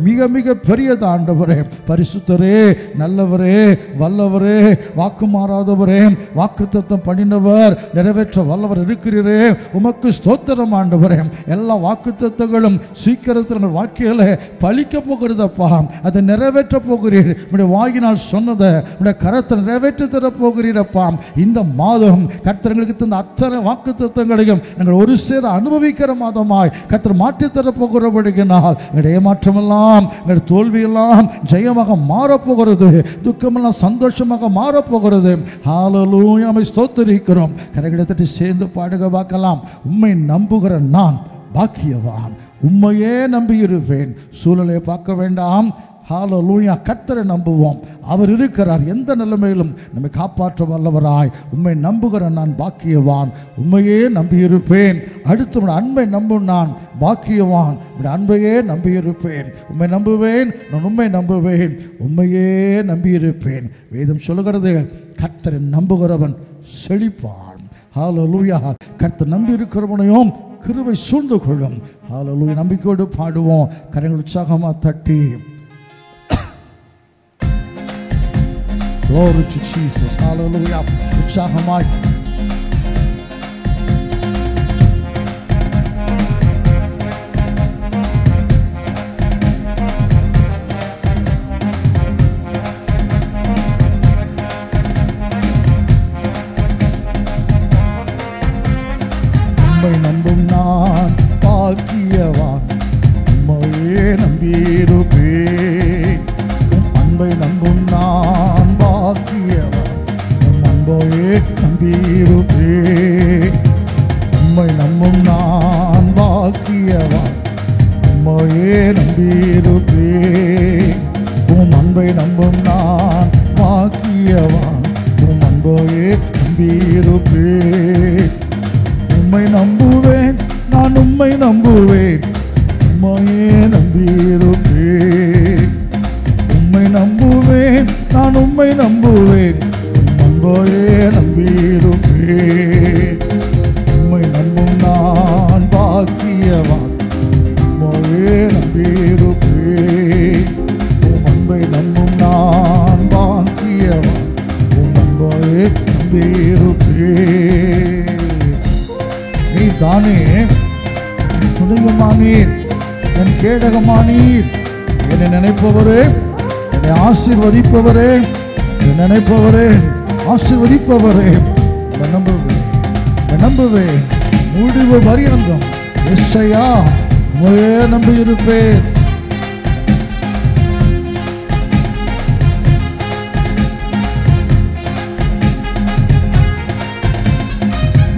மிக மிக பெரியது ஆண்டவரே. பரிசுத்தரே, நல்லவரே, வல்லவரே, வாக்கு மாறாதவரே, வாக்குத்தத்தம் பண்ணினவர், நிறைவேற்ற வல்லவர் இருக்கிறீரே, உமக்கு ஸ்தோத்திரம் ஆண்டவரே. எல்லா வாக்குத்தத்தங்களும் சீக்கிரத்தில் நம்ம வாழ்க்கையில பலிக்க போகிறதப்பா. அதை நிறைவேற்ற போகிறீர். உடைய வாயினால் சொன்னதை உடைய கரத்தை நிறைவேற்றி தர போகிறீரப்பா. இந்த மாதம் கர்த்தர்களுக்கு தந்த அத்தனை வாக்குத்தத்தங்களையும் நாங்கள் ஒரு சேர அனுபவிக்கிற மாதமாய் கர்த்தர் மாற்றி தர போகிறபடியினால் எங்களுடைய ஏமாற்றமெல்லாம், எங்களுடைய தோல்வியெல்லாம் ஜெயமாக மாறப்போகிறது, துக்கமெல்லாம் சந்தோஷமாக மாறப்போகிறது. ஹல்லேலூயா, உம்மை ஸ்தோத்திரிக்கிறோம். கரங்களை தட்டி சேர்ந்து பாடுக பார்க்கலாம். உம்மை நம்புகிற நான் பாக்கியவான், உம்மையே நம்பியிருப்பேன். சூழலை பார்க்க வேண்டாம். ஹல்லேலூயா, கர்த்தரை நம்புவோம். அவர் இருக்கிறார், எந்த நிலைமையிலும் நம்மை காப்பாற்ற வல்லவராய். உம்மை நம்புகிற நான் பாக்கியவான், உம்மையே நம்பியிருப்பேன். அடுத்து உடைய அன்பை நம்பும் நான் பாக்கியவான், உடைய அன்பையே நம்பியிருப்பேன். உம்மை நம்புவேன், நான் உம்மை நம்புவேன், உம்மையே நம்பியிருப்பேன். வேதம் சொல்லுகிறது, கர்த்தரை நம்புகிறவன் செழிப்பான். ஹல்லேலூயா, கர்த்தர் நம்பி இருக்கிறவனையும் கிருபை சூழ்ந்து கொள்ளும். ஹல்லேலூயா. நம்பிக்கையோடு பாடுவோம். கரங்கள் உற்சாகமா தட்டி. Glory to Jesus. Hallelujah. உற்சாகமாய் உம்மை நம்பும் நான் பாக்கியவான், உம்மையே நம்பியிருப்பேன். அன்பை நம்பும் நான் பாக்கியவான், உம் அன்பையே நம்பியிருப்பேன். உம்மை நம்பும் நான் பாக்கியவான், உம்மையே நம்பியிருப்பேன். உம் அன்பை நம்பும் நான் பாக்கியவான், உம் அன்பையே நம்பியிருப்பேன். உம்மை நம்புவேன், நான் உம்மை நம்புவேன், உம்மையே நம்பியிருப்பேன். உம்மை நம்புவேன், நான் உம்மை நம்புவேன், உம் அன்பையே நம்பியிருப்பேன். உம்மை நம்பும் நான் பாக்கியவான், உம்மையே நம்பியிருப்பேன். உம் அன்பை நம்பும் நான் பாக்கியவான், உம் அன்பையே நம்பியிருப்பேன். நீ தானே துணையுமானீர், என் கேடகமானீர். என்னை நினைப்பவரே, என்னை ஆசீர்வதிப்பவரே, என்னை நினைப்பவரே, ஆசீர்வதிப்பவரே. நம்புவேன் முடிவு பரியந்தம். எஸ்ஐயா உம்மையே நம்பியிருப்பேன்.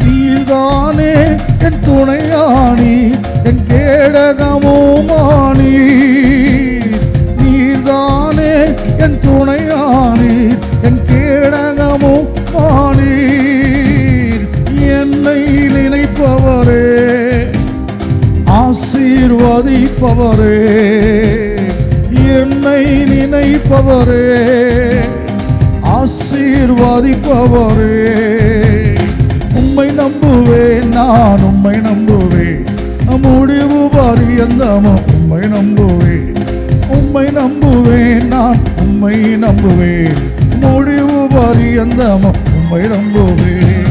நீதானே என் துணையானி, என் கேடகமுமானி. நீதானே என் துணையானி, என் கேடகமுமானி. என்னை நினைப்பவரே, ஆசீர்வதிப்பவரே. என்னை நினைப்பவரே, ஆசீர்வதிப்பவரே. உம்மை நம்புவேன், நான் உம்மை நம்புவேன், முடிவு பரியந்தமும் உம்மை நம்புவேன். உம்மை நம்புவேன், நான் உம்மை நம்புவேன், முடிவு பரியந்தமும் உம்மை நம்புவேன்.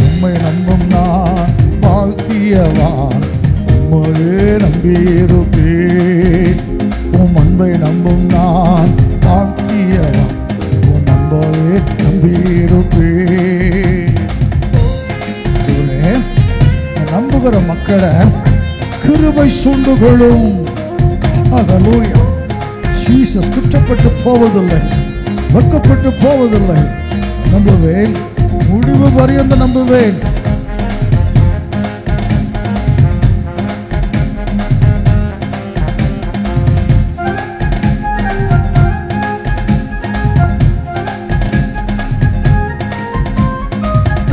உம்மை நம்பும் நான் பாக்கியவான், உம்மையே நம்பியிருப்பேன். உம் அன்பை நம்பும் நான் பாக்கியவான், உம் அன்பையே நம்பியிருப்பேன். நம்புகிற மக்களை கிருபை சூழ்ந்து கொள்ளும். ஹல்லேலூயா. ஜீசஸ் குற்றப்பட்டு போவதில்லை, வெட்கப்பட்டு போவதில்லை. நம்புவேன், முடிவு பரியந்த நம்புவேன்.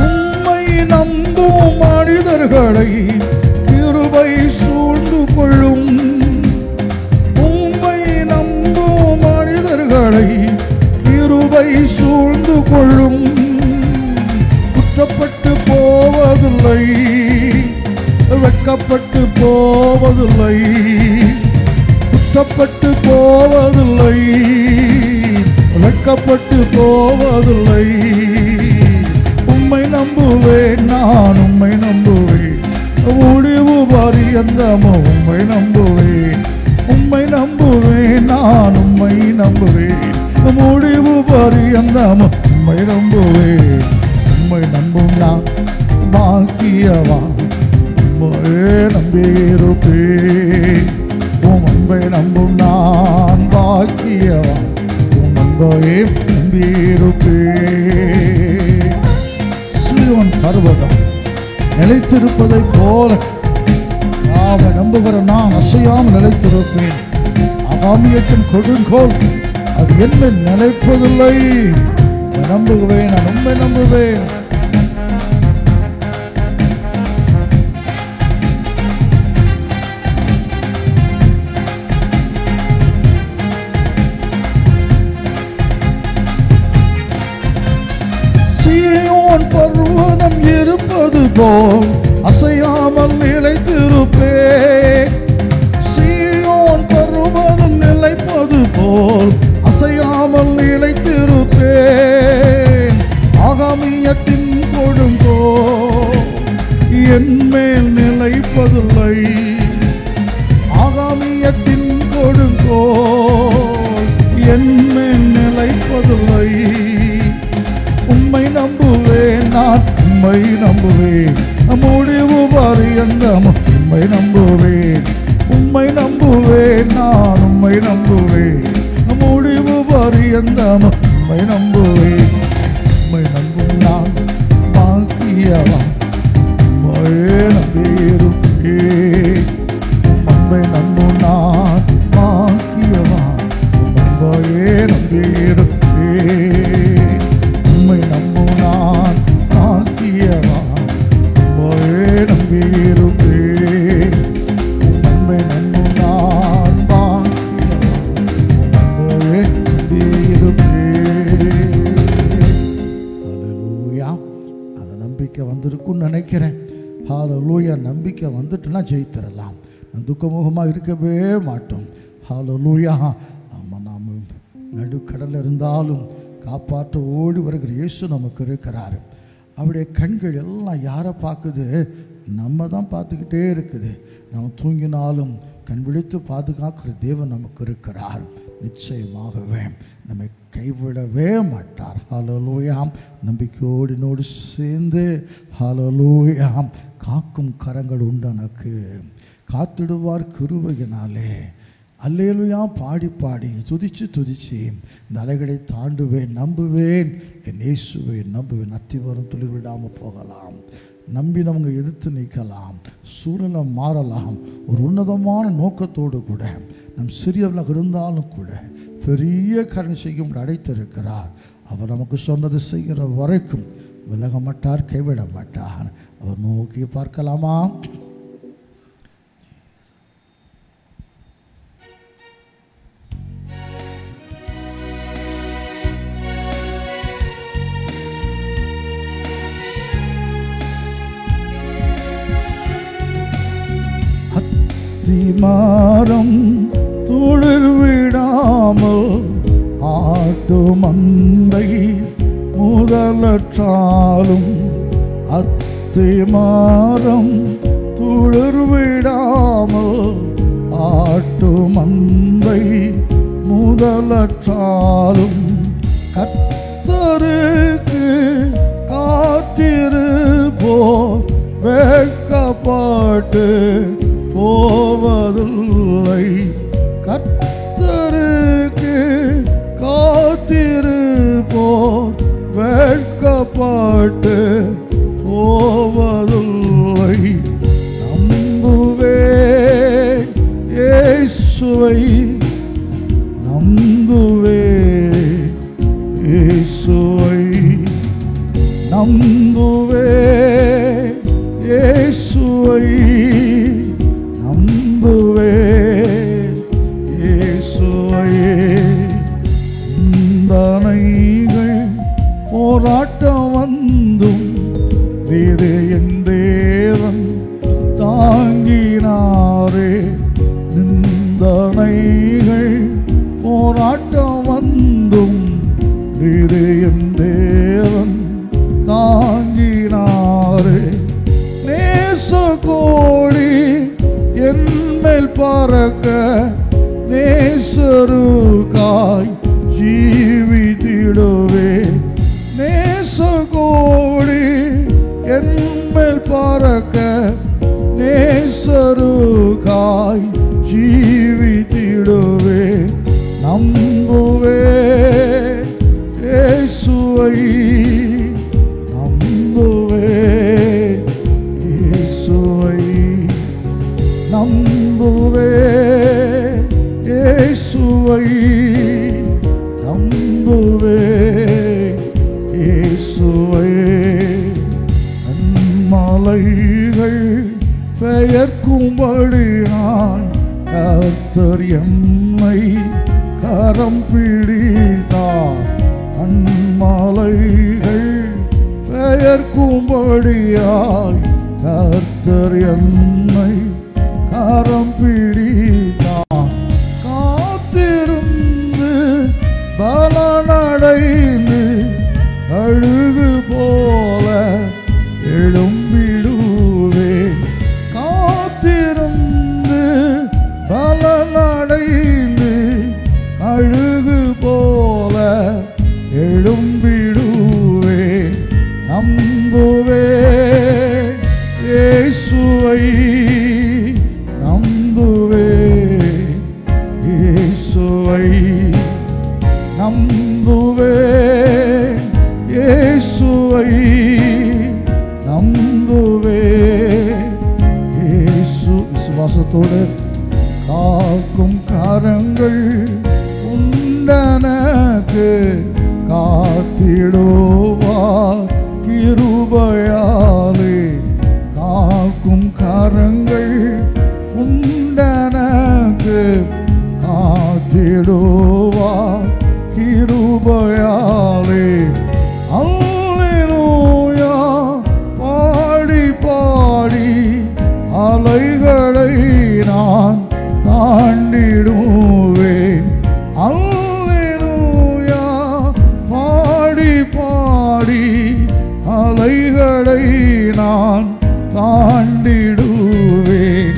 உம்மை நம்பும் மனிதர்களை கிருபை சூழ்ந்து கொள்ளும். உம்மை நம்பும் மனிதர்களை கிருபை சூழ்ந்து கொள்ளும். குற்றப்பட்டு போவதில்லை, வெட்கப்பட்டு போவதில்லை. குற்றப்பட்டு போவதில்லை, வெட்கப்பட்டு போவதில்லை. உம்மை நம்புவேன், நான் உம்மை நம்புவேன், முடிவு பரியந்தமும் உம்மை நம்புவேன். உம்மை நம்புவேன், நான் உம்மை நம்புவேன், முடிவு பரியந்தமும் உம்மை நம்புவேன். உம்மை நம்பும் நான் பாக்கியவான், உம்மையே நம்பியிருப்பேன். உம் அன்பை நம்பும் நான் பாக்கியவான், உம் அன்பையே நம்பியிருப்பேன். சீயோன் பர்வதம் நிலைத்திருப்பதை போல அவனை நம்புகிற நான் அசையாமல் நிலைத்திருப்பேன். ஆகாமியத்தின் கொடுங்கோல் அது என்னை நிலைப்பதில்லை. நம்புவேன், நான் உண்மை நம்புவேன். சீயோன் பர்வதம் இருப்பது போல் அசையாமல் நிலைத்திருப்பேன். சீயோன் பர்வதம் நிலைப்பது போல் அசையாமல் நிலைத்திருப்பேன். ஆகாமியத்தின் கொடுங்கோ என் மேல் நிலைப்பதில்லை. ஆகாமியத்தின் கொடுங்கோ என் மேல் நிலைப்பதில்லை. உம்மை நம்புவேன், நான் உம்மை நம்புவேன். முடிவு பரியந்தம் உம்மை நம்புவேன். உம்மை நம்புவேன், நான் உம்மை நம்புவேன். முடிவு பரியந்தம் உம்மை நம்புவேன். உம்மை நம்பும் நான் பாக்கியவான். உம்மையே நம்பியிருப்பேன். உம்மை நம்பும் நான் பாக்கியவான். உம்மையே நம்பியிருப்பேன். உம்மை நம்பும் நான் பாக்கியவான். உம்மையே நம்பியிருப்பேன். உம்மை நம்பும் நான் பாக்கியவான். உம்மையே நம்பியிருப்பேன். ஹல்லேலூயா. அந்த நம்பிக்கை வந்திருக்குன்னு நினைக்கிறேன். ஹல்லேலூயா. நம்பிக்கை வந்துட்டுனா ஜெயித்திரலாம். துக்கமுகமாக இருக்கவே மாட்டோம். ஹல்லேலூயா. ஆமாம், நாம் நடுக்கடலில் இருந்தாலும் காப்பாற்ற ஓடி வருகிற இயேசு நமக்கு இருக்கிறார். அவருடைய கண்கள் எல்லாம் யாரை பார்க்குது? நம்ம தான் பார்த்துக்கிட்டே இருக்குது. நாம் தூங்கினாலும் கண் விழித்து பாதுகாக்கிற தேவன் நமக்கு இருக்கிறார். நிச்சயமாகவே நம்மை கைவிடவே மாட்டார். ஹல்லேலூயா. நம்பிக்கையோடு சேர்ந்து ஹல்லேலூயா. காக்கும் கரங்கள் உண்டு எனக்கு, காத்திடுவார் கிருபையினாலே. அல்லேலூயா பாடி பாடி துதிச்சு துதிச்சு இந்த அலைகளை தாண்டுவேன், நம்புவேன், என் இயேசுவை நம்புவேன். அத்திவரம் துளிர் விடாமல் போகலாம். நம்பினவங்க எதிர்த்து நிற்கலாம், சூழ்நிலை மாறலாம். ஒரு உன்னதமான நோக்கத்தோடு கூட நம் சிறியவர்களாக இருந்தாலும் கூட பெரிய காரியம் செய்யும் அழைத்திருக்கிறார். அவர் நமக்கு சொன்னது செய்கிற வரைக்கும் விலக மாட்டார், கைவிட மாட்டார். அவர் நோக்கி பார்க்கலாமா? மரம் துளிர் விடாமல் ஆட்டு மந்தை முதலற்றாலும், அத்தி மரம் துளிர் விடாமல் ஆட்டு மந்தை முதலற்றாலும், கர்த்தருக்கு காத்திருப்போர் வெட்கப்பட்டு போவதில்லை. கர்த்தருக்கு காத்திருப்போர் வெட்கப்பட்டு போவதில்லை. நம்புவேன் இயேசுவை, நம்புவேன் இயேசுவை, நம்புவேன் இயேசுவை, நம்புவேன் இயேசுவையே. சிந்தனைகள் போராட்டம் வந்தும் வேறு என் தேவன் தாங்கினாரே. நிந்தனைகள் போராட்டம் வந்தும் வேறு என் தேவன் தாங்கினாரே. நேச கோடி என் மேல் பறக்க நேசருக்காய் ஜீவித்திடுவே. நேச கோடி என் மேல் பறக்க நேசருக்காய் ஜீவித்திடுவே. நம்புவேன் இயேசுவை, நம்புவேன் இயேசுவை, நம்புவேன் இயேசுவை, நம்புவேன் இயேசுவை. மலைகள் பெயர்க்கும்படி நான் கர்த்தர் எம்மை கரம் பிடித்தார். மலைகள் பெயர்க்கும்படியாய் கர்த்தர் கர்த்தர் என்னை கரம் பிடித்தார். காத்திருந்து பலனடைந்து அழுகு போல எழும்பிடுவேன். காத்திருந்து பலனடைந்து அழுகு போல எழும்பிடுவேன். நம்புவேன் இயேசுவை, நம்புவேன் இயேசுவை, நம்புவேன் இயேசுவை, நம்புவேன் இயேசு. விசுவாசத்தோடு காக்கும் கரங்கள் உண்டனக்கு காத்திடுவார் கிருபையாலே. காக்கும் கரங்கள் உண்டனக்கு காத்திடுவார் கிருபையாலே. அல்லேலூயா பாடி பாடி அலைகளை நான் தாண்டிடுவேன். அல்லேலூயா பாடி பாடி அலைகளை நான் தாண்டிடுவேன்.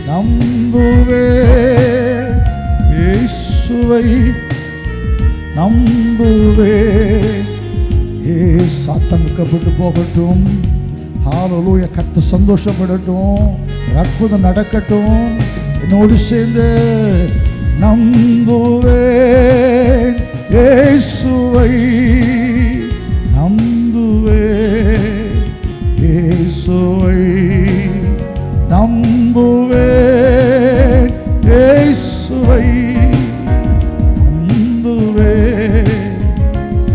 நம்புவேன் இயேசுவை, நம்புவேன். சாத்தான் விற்கப்பட்டு போகட்டும். ஹல்லேலூயா. கர்த்தர் சந்தோஷப்படட்டும். அற்புதம் நடக்கட்டும். என்னோடு சேர்ந்து நம்புவேன் இயேசுவை, நம்புவேன் இயேசுவை, நம்புவேன் இயேசுவை, நம்புவேன்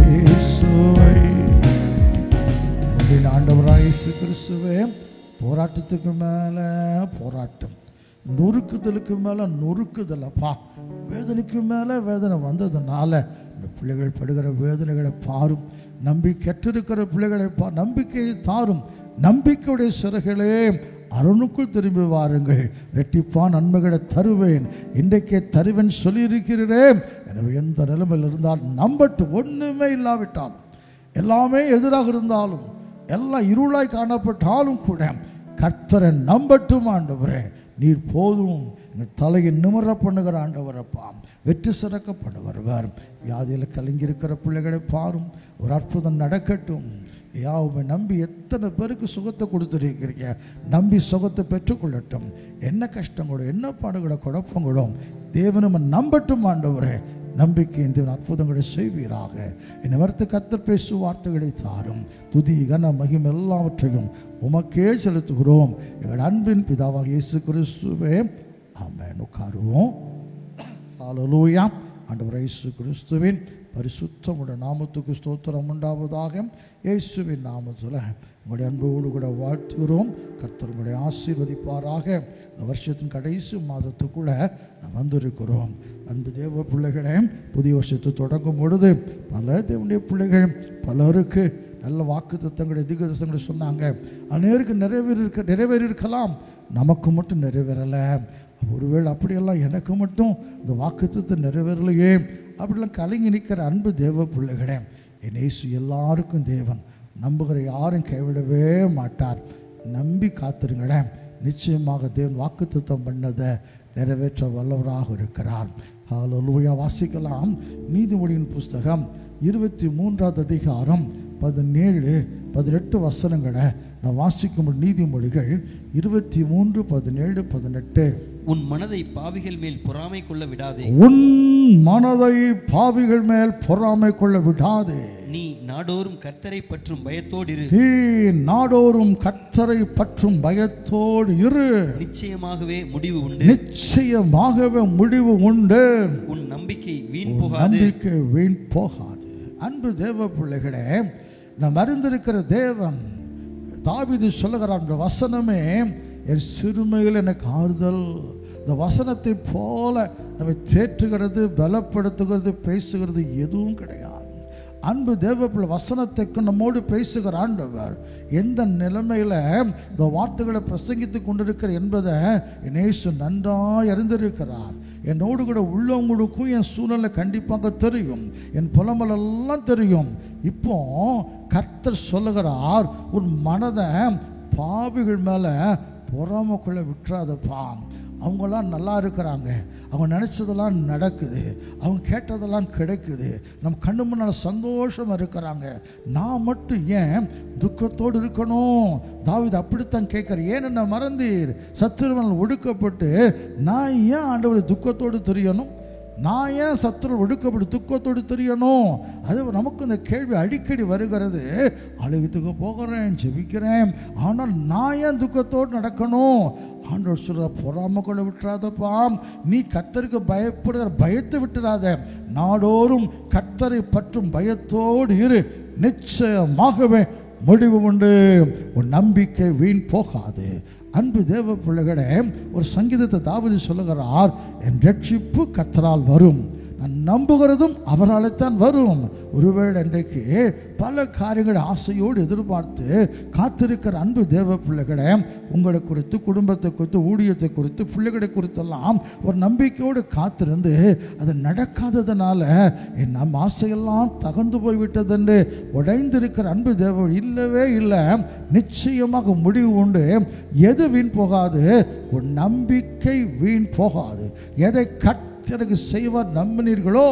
இயேசுவை. ஆண்டவராய் இயேசு கிறிஸ்துவே, போராட்டத்துக்கு மேல போராட்டம், நொறுக்குதலுக்கு மேல நொறுக்குதல். அப்பா, வேதனைக்கு மேல வேதனை வந்ததுனால இந்த பிள்ளைகள் படுகிற வேதனைகளை பாரும். நம்பிக்கையற்றிருக்கிற பிள்ளைகளை நம்பிக்கையை தாரும். நம்பிக்கையுடைய சிறகளே, அருணுக்குள் திரும்பி வாருங்கள். ரெட்டிப்பான் நன்மைகளை தருவேன், இன்றைக்கே தருவேன் சொல்லியிருக்கிறேன். எனவே எந்த நிலைமையில் இருந்தால் நம்பட்டு. ஒன்றுமே இல்லாவிட்டால், எல்லாமே எதிராக இருந்தாலும், எல்லாம் இருளாய் காணப்பட்டாலும் கூட கர்த்தரை நம்பட்டும். ஆண்டவரே, நீர் போதும். எங்கள் தலையை நிமிர பண்ணுகிற ஆண்டவரப்பா, வெற்றி சிறக்க பண்ணுவார். வியாதியில் கலங்கியிருக்கிற பிள்ளைகளை பாரும். ஒரு அற்புதம் நடக்கட்டும். யாவுமே நம்பி எத்தனை பேருக்கு சுகத்தை கொடுத்துருக்கிறீங்க. நம்பி சுகத்தை பெற்றுக்கொள்ளட்டும். என்ன கஷ்டங்களோ, என்ன பாடுகளோ, குழப்பங்களோ, தேவனும் நம்பட்டும். ஆண்டவரே, நம்பிக்கை இந்த அற்புதங்களை செய்வீராக. என்னை வறுத்து கர்த்தர் பேசும் வார்த்தைகளை தாரும். துதி கன மகிமை எல்லாவற்றையும் உமக்கே செலுத்துகிறோம். எங்கள் அன்பின் பிதாவாக இயேசு கிறிஸ்துவே, ஆமென். உட்காருவோம். ஹல்லேலூயா. ஆண்டவர் இயேசு கிறிஸ்துவின் பரிசுத்தமுடைய நாமத்துக்கு ஸ்தோத்திரம் உண்டாவதாக. இயேசுவின் நாமத்தில் உங்களுடைய அன்போடு கூட வாழ்த்துகிறோம். கர்த்தர் உங்களுடைய ஆசீர்வதிப்பாராக. இந்த வருஷத்தின் கடைசி மாதத்துக்குள்ள நாம் வந்திருக்கிறோம். அன்பு தேவ பிள்ளைகளே, புதிய வருஷத்தை தொடங்கும் பொழுது பல தேவனுடைய பிள்ளைகள் பலருக்கு நல்ல வாக்கு தத்தங்களை, தீர்க்கதரிசனங்களை சொன்னாங்க. அநேருக்கு நிறைவேறியிருக்கலாம், நமக்கு மட்டும் நிறைவேறலை. ஒருவேளை அப்படியெல்லாம் எனக்கு மட்டும் இந்த வாக்குத்தத்தை நிறைவேறலையே அப்படிலாம் கலங்கி நிற்கிற அன்பு தேவ பிள்ளைகளே, என் இயேசு எல்லாருக்கும் தேவன். நம்புகிற யாரும் கைவிடவே மாட்டார். நம்பி காத்திருங்களேன். நிச்சயமாக தேவன் வாக்குத்தத்தம் பண்ணதை நிறைவேற்ற வல்லவராக இருக்கிறார். ஹல்லேலூயா. வாசிக்கலாம். நீதிமொழியின் புஸ்தகம் 23ஆம் அதிகாரம் 17-18 வசனங்களை நான் வாசிக்கும். நீதிமொழிகள் 23, 17, 18. உன் மனதை பாவிகள் மேல் பொறாமை கொள்ள விடாதே. உன் மனதை பாவிகள் மேல் பொறாமை கொள்ள விடாதே. நீ நாடோறும் கர்த்தரை பற்றும் பயத்தோடு இரு. நீ நாடோறும் கர்த்தரை பற்றும் பயத்தோடு இரு. நிச்சயமாகவே முடிவு உண்டு. நிச்சயமாகவே முடிவு உண்டு. உன் நம்பிக்கை வீண் போகாது. நம்பிக்கை வீண் போகாது. அன்பு தேவ பிள்ளைகளே, நாம் அறிந்திருக்கிற தேவன். தாவீது சொல்லுகிறான், இந்த வசனமே என் சிறுமையில் எனக்கு ஆறுதல். இந்த வசனத்தை போல நம்மை தேற்றுகிறது, பலப்படுத்துகிறது, பேசுகிறது எதுவும் கிடையாது. அன்பு தேவப்பிள்ளை வசனத்தை நம்மோடு பேசுகிற ஆண்டவர் எந்த நிலைமையில் இந்த வார்த்தைகளை பிரசங்கித்து கொண்டிருக்கிற என்பதை என் இயேசு நன்றாக அறிந்திருக்கிறார். என்னோடு கூட உள்ளவங்களுக்கும் என் சூழ்நிலை கண்டிப்பாக தெரியும், என் புலம்பலெல்லாம் தெரியும். இப்போ கர்த்தர் சொல்லுகிறார், உன் மனதை பாவிகள் மேலே பொறாமக்குள்ளே விட்டுறாதப்பா. அவங்களாம் நல்லா இருக்கிறாங்க, அவங்க நினச்சதெல்லாம் நடக்குது, அவங்க கேட்டதெல்லாம் கிடைக்குது, நம்ம கண்ணு முன்னால் சந்தோஷமாக இருக்கிறாங்க. நான் மட்டும் ஏன் துக்கத்தோடு இருக்கணும்? தாவீது அப்படித்தான் கேட்குறேன், ஏன் என்ன மறந்தீர்? சத்துருவனால் ஒடுக்கப்பட்டு நான் ஏன் ஆண்டவரை துக்கத்தோடு தெரியணும்? நான் ஏன் சத்துரு ஒடுக்கப்பட்டு துக்கத்தோடு தெரியணும்? அது நமக்கு இந்த கேள்வி அடிக்கடி வருகிறது. அழுகத்துக்கு போகிறேன், ஜெபிக்கிறேன், ஆனால் நான் ஏன் துக்கத்தோடு நடக்கணும்? ஆண்டவர் சொல்ற, பொறாம கொள்ள விட்டுறாதப்பா. நீ கர்த்தருக்கு பயப்படுகிற பயத்தை விட்டுறாத, நாடோறும் கர்த்தரை பற்றும் பயத்தோடு இரு, நிச்சயமாகவே முடிவு உண்டு. உன் நம்பிக்கை வீண் போகாது. அன்பு தேவ பிள்ளைகளே, ஒரு சங்கீதத்தை தாவீது சொல்லுகிறார், என் ரட்சிப்பு கர்த்தரால் வரும், நான் நம்புகிறதும் அவரால் தான் வரும். ஒருவேளை இன்றைக்கு பல காரியங்களை ஆசையோடு எதிர்பார்த்து காத்திருக்கிற அன்பு தேவ பிள்ளைகளே, உங்களை குறித்து, குடும்பத்தை குறித்து, ஊழியத்தை குறித்து, பிள்ளைகளை குறித்தெல்லாம் ஒரு நம்பிக்கையோடு காத்திருந்து அது நடக்காததுனால நம் ஆசையெல்லாம் தகர்ந்து போய்விட்டதென்று உடைந்திருக்கிற அன்பு தேவ இல்லவே இல்லை. நிச்சயமாக முடிவு உண்டு. எது வீண் போகாது? உன் நம்பிக்கை வீண் போகாது. எதை எனக்கு செய்வார் நம்பினீர்களோ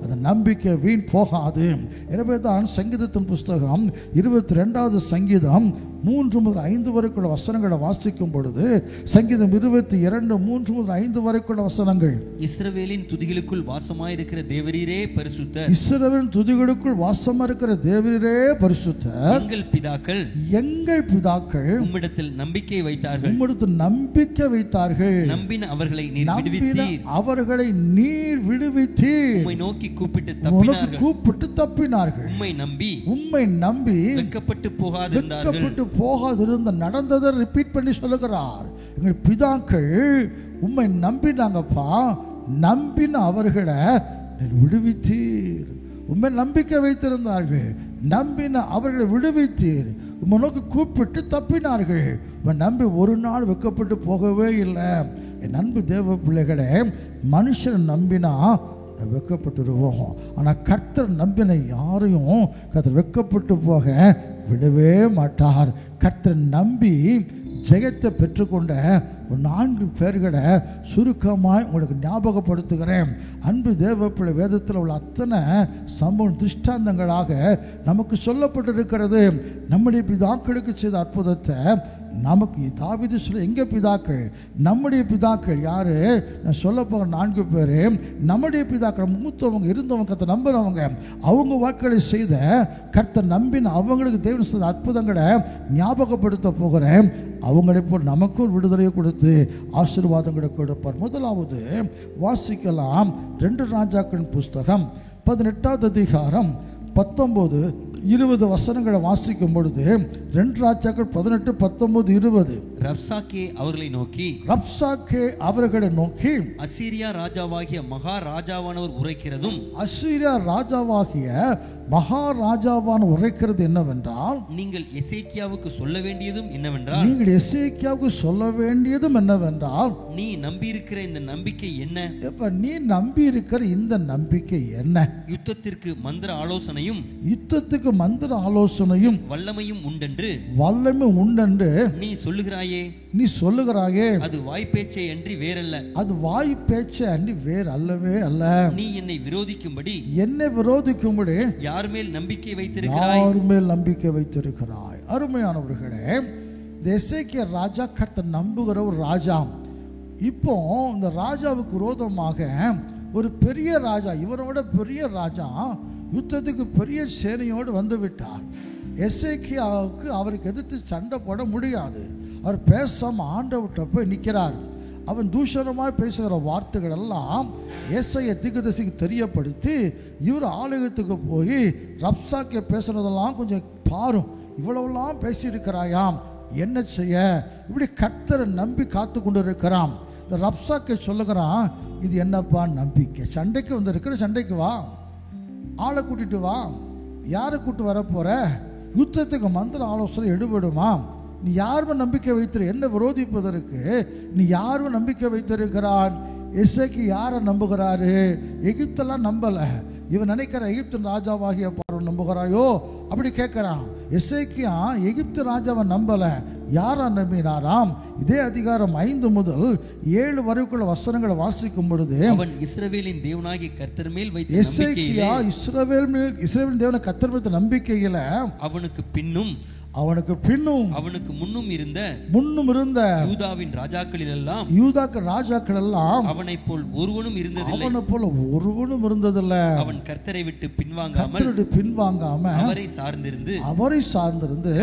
அந்த நம்பிக்கை வீண் போகாது. எனவே தான் சங்கீதத்தின் புஸ்தகம் 22வது சங்கீதம் 3 முதல் 5 வரைக்குள்ள வசனங்களை வாசிக்கும் பொழுது, சங்கீதம் 22 3 முதல் 5 வரைக்குள்ள வசனங்கள், இஸ்ரவேலின் துதிகளுக்குள் வாசமாயிருக்கிற தேவரீரே பரிசுத்தர், இஸ்ரவேலின் துதிகளுக்குள் வாசமா இருக்கிற தேவரீரே பரிசுத்தர், எங்கள் பிதாக்கள் உம்மிடத்தில் நம்பிக்கை வைத்தார்கள், உம்மிடத்தில் நம்பிக்கை வைத்தார்கள், நம்பின அவர்களை நீர் விடுவித்தீர், அவர்களை நீர் விடுவித்தீர், உம்மை நோக்கி கூப்பிட்டு தப்பினார்கள், உம்மை நம்பி வெட்கப்பட்டு போகாதிருந்த நடந்ததை ரிப்பீட் பண்ணி சொல்லுகிறார். எங்கள் பிதாக்கள் உம்மை நம்பினாங்கப்பா, நம்பின அவர்களை விடுவித்தீர். உம்மை நம்பிக்கை வைத்திருந்தார்கள், நம்பின அவர்களை விடுவித்தீர். உம்மை நோக்கி கூப்பிட்டு தப்பினார்கள். உம்மை நம்பி ஒரு நாள் வெட்கப்பட்டு போகவே இல்லை. என் அன்பு தேவ பிள்ளைகளே, மனுஷன் நம்பினா வெட்கப்பட்டுருவோம், ஆனால் கர்த்தர் நம்பின யாரையும் கர்த்தர் வெட்கப்பட்டு போக விடவே மாட்டார். கர்த்தர் நம்பி ஜெயத்தை பெற்றுக்கொண்ட ஒரு 4 பேர்களை சுருக்கமாய் உங்களுக்கு ஞாபகப்படுத்துகிறேன். அன்பு தேவப்பிள்ளை, வேதத்தில் உள்ள அத்தனை சம்பவம் திருஷ்டாந்தங்களாக நமக்கு சொல்லப்பட்டிருக்கிறது. நம்முடைய பிதாக்களுக்கு செய்த அற்புதத்தை நமக்கு தாவீது சொல்ல, எங்க பிதாக்கள், நம்முடைய பிதாக்கள் யாரு? நான் சொல்ல போகிற 4 பேர் நம்முடைய பிதாக்கள், மூத்தவங்க, இருந்தவங்க, கர்த்தர் நம்புறவங்க. அவங்க வாக்களை செய்த கர்த்தர் நம்பின அவங்களுக்கு தேவன் செய்த அற்புதங்களை ஞாபகப்படுத்த போகிறேன். அவங்களை போல் நமக்கும் விடுதலையை கொடுத்து ஆசீர்வாதங்களை கொடுப்பார். முதலாவது வாசிக்கலாம் 2 ராஜாக்களின் புஸ்தகம் 18வது அதிகாரம் 19 20 வசனங்களை வாசிக்கும் பொழுது, 2 ராஜாக்கள் 18 19 20. ரப்சாக்கே அவர்களை நோக்கி அசீரியா ராஜாவாகிய மகாராஜாவானவர் உரைக்கிறதும், அசீரியா ராஜாவாகிய மகாராஜாவான உரைக்கிறது என்னவென்றால், நீங்கள் எசேக்கியாவுக்கு சொல்ல வேண்டியதும் என்னவென்றால், நீ நம்பியிருக்கிற இந்த நம்பிக்கை என்ன? நீ நம்பி இருக்கிற இந்த நம்பிக்கை என்ன? யுத்தத்திற்கு மந்திர ஆலோசனையும் வல்லமையும் உண்டென்று நீ சொல்லுகிறாயே, அது வாய்ப்பேச்சே அன்றி வேறல்ல. அது வாய்ப்பேச்சே அன்றி வேறு அல்லவே அல்ல. நீ என்னை விரோதிக்கும்படி யார் மேல் நம்பிக்கை வைத்திருக்கிறாய்? அருமையானவர்களே, எசேக்கியா ராஜா கர்த்தர் நம்புகிற ஒரு ராஜா. இப்போ இந்த ராஜாவுக்கு விரோதமாக ஒரு பெரிய ராஜா, இவரோட பெரிய ராஜா யுத்தத்துக்கு பெரிய சேனையோடு வந்து விட்டார். எசேக்கியாவுக்கு அவருக்கு எதிர்த்து சண்டை போட முடியாது. அவர் பேசாம ஆண்டவர்கிட்ட போய் நிற்கிறார். அவன் தூஷணமாக பேசுகிற வார்த்தைகள் எல்லாம் ஏசாயா தீர்க்கதரிசிக்கு தெரியப்படுத்தி, இவர் ஆலயத்துக்கு போய் ரப்சாக்கே பேசுனதெல்லாம் கொஞ்சம் பாரும், இவ்வளவுலாம் பேசியிருக்கிறாயாம், என்ன செய்ய? இப்படி கர்த்தரை நம்பி காத்து கொண்டு இருக்கிறான். இந்த ரப்சாக்கே சொல்லுகிறான், இது என்னப்பா நம்பிக்கை? சண்டைக்கு வந்து இருக்கிற, சண்டைக்கு வா, ஆளை கூட்டிட்டு வா, யாரை கூட்டு வர போற? யுத்தத்துக்கு மந்திர ஆலோசனை எடுபடுமா? நீ யாருமே நம்பிக்கை வைத்திரு, என்ன விரோதிப்பதற்கு நீ யாரும் நம்பிக்கை வைத்திருக்கிறான்? எசேக்கியா யாரை நம்புகிறாரு? எகிப்தெல்லாம் நம்பல. இவன் நினைக்கிற எகிப்தின் ராஜாவாகிய பார்வோன் நம்புகிறாயோ அப்படி கேட்கிறான். எசேக்கியா எகிப்து ராஜாவை நம்பல. யாரா நம்பினாராம்? இதே அதிகாரம் 5 முதல் 7 வரைக்குள்ள வசனங்களை வாசிக்கும் பொழுது, அவன் இஸ்ரவேலின் தேவனாகிய கர்த்தர் மேல் வைத்த எசேக்கியா இஸ்ரவேலின் தேவனாகிய கர்த்தர் மேல் வைத்த நம்பிக்கையில அவனுக்கு பின்னும் அவனுக்கு முன்னும் இருந்த யூதாவின் ராஜாக்கள் எல்லாம் அவனைப் போல் ஒருவனும் இருந்ததில்லை. அவன் கர்த்தரை விட்டு பின்வாங்காம அவரை சார்ந்திருந்து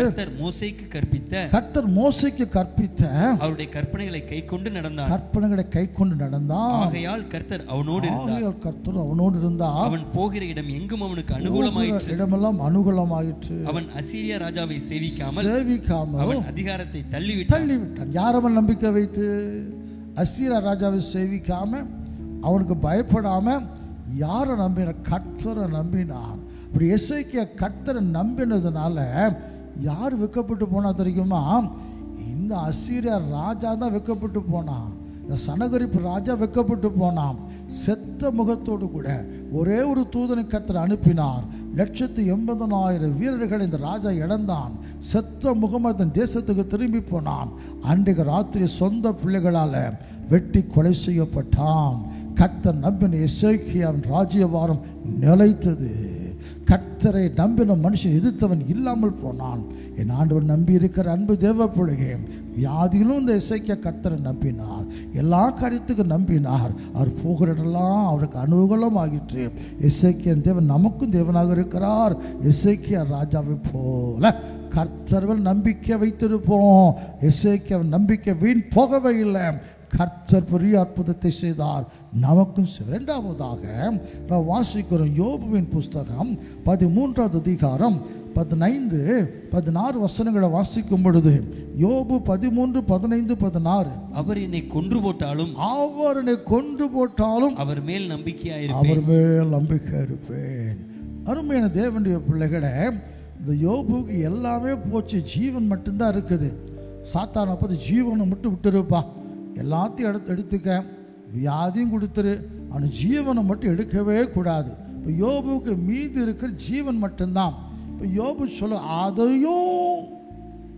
கர்த்தர் மோசேக்கு கற்பித்த அவருடைய கற்பனைகளை கைக்கொண்டு நடந்தான். ஆகையால் கர்த்தர் அவனோடு இருந்தார். அவன் போகிற இடம் எங்கும் அவனுக்கு அனுகூலமாயிற்று. அவன் அசீரியா ராஜாவை சேவிக்காமல் அவன் அதிகாரத்தை தள்ளிவிட்டான். யார் அவன் நம்பிக்கை வைத்து? அசீரியா ராஜாவை சேவிக்காம, அவனுக்கு பயப்படாம யாரை நம்பின? கர்த்தரை நம்பினான். அப்படி எசேக்கியா கர்த்தரை நம்பினதுனால யார் வெக்கப்பட்டு போனா தெரியுமா? இந்த அசீரியா ராஜா தான் வெக்கப்பட்டு போனான். இந்த சனகரிப்பு ராஜா வெக்கப்பட்டு போனான். செத்த முகத்தோடு கூட ஒரே ஒரு தூதனை கர்த்தர் அனுப்பினார். 180,000 வீரர்களை இந்த ராஜா இழந்தான். செத்த முகமது தேசத்துக்கு திரும்பி போனான். அன்றைக்கு ராத்திரி சொந்த பிள்ளைகளால வெட்டி கொலை செய்யப்பட்டான். கர்த்தர் நம்பின எசேக்கியாவின் ராஜ்யபாரம் நிலைத்தது. கர்த்தரை நம்பின மனுஷன் எதிர்த்தவன் இல்லாமல் போனான். என் ஆண்டவர் நம்பி இருக்கிற அன்பு தேவ பிள்ளையே, வியாதியிலும் இந்த எசேக்கியா கர்த்தரை நம்பினார். எல்லா காரியத்துக்கும் நம்பினார். அவர் போகிற இடமெல்லாம் அவருக்கு அனுகூலம் ஆகிற்று. எசேக்கியா தேவன் நமக்கும் தேவனாக இருக்கிறார். எசேக்கியா ராஜாவை போல கர்த்தர்கள் நம்பிக்கை வைத்திருப்போம். எசேக்கியா நம்பிக்கை வீண் போகவே இல்லை. கர்த்தர் பெரிய அற்புதத்தை செய்தார். நமக்கும். இரண்டாவதாக நாம் வாசிக்கிறோம் யோபுவின் புஸ்தகம் 13வது அதிகாரம் 15, 16 வசனங்களை வாசிக்கும் பொழுது, யோபு 13, 15, 16, அவர் என்னை கொன்று போட்டாலும் அவர் மேல் நம்பிக்கை இருப்பேன். அருமையான தேவனுடைய பிள்ளைகளே, இந்த யோபுக்கு எல்லாமே போச்சு, ஜீவன் மட்டும்தான் இருக்குது. சாத்தானை பார்த்து ஜீவனை மட்டும் விட்டுருப்பா, எல்லாத்தையும் எடுத்துக்க, வியாதியும் கொடுத்துரு, அவன் ஜீவனை மட்டும் எடுக்கவே கூடாது. இப்போ யோபுக்கு மீதி இருக்கிற ஜீவன் மட்டும்தான். இப்போ யோபு சொல்ல, அதையும்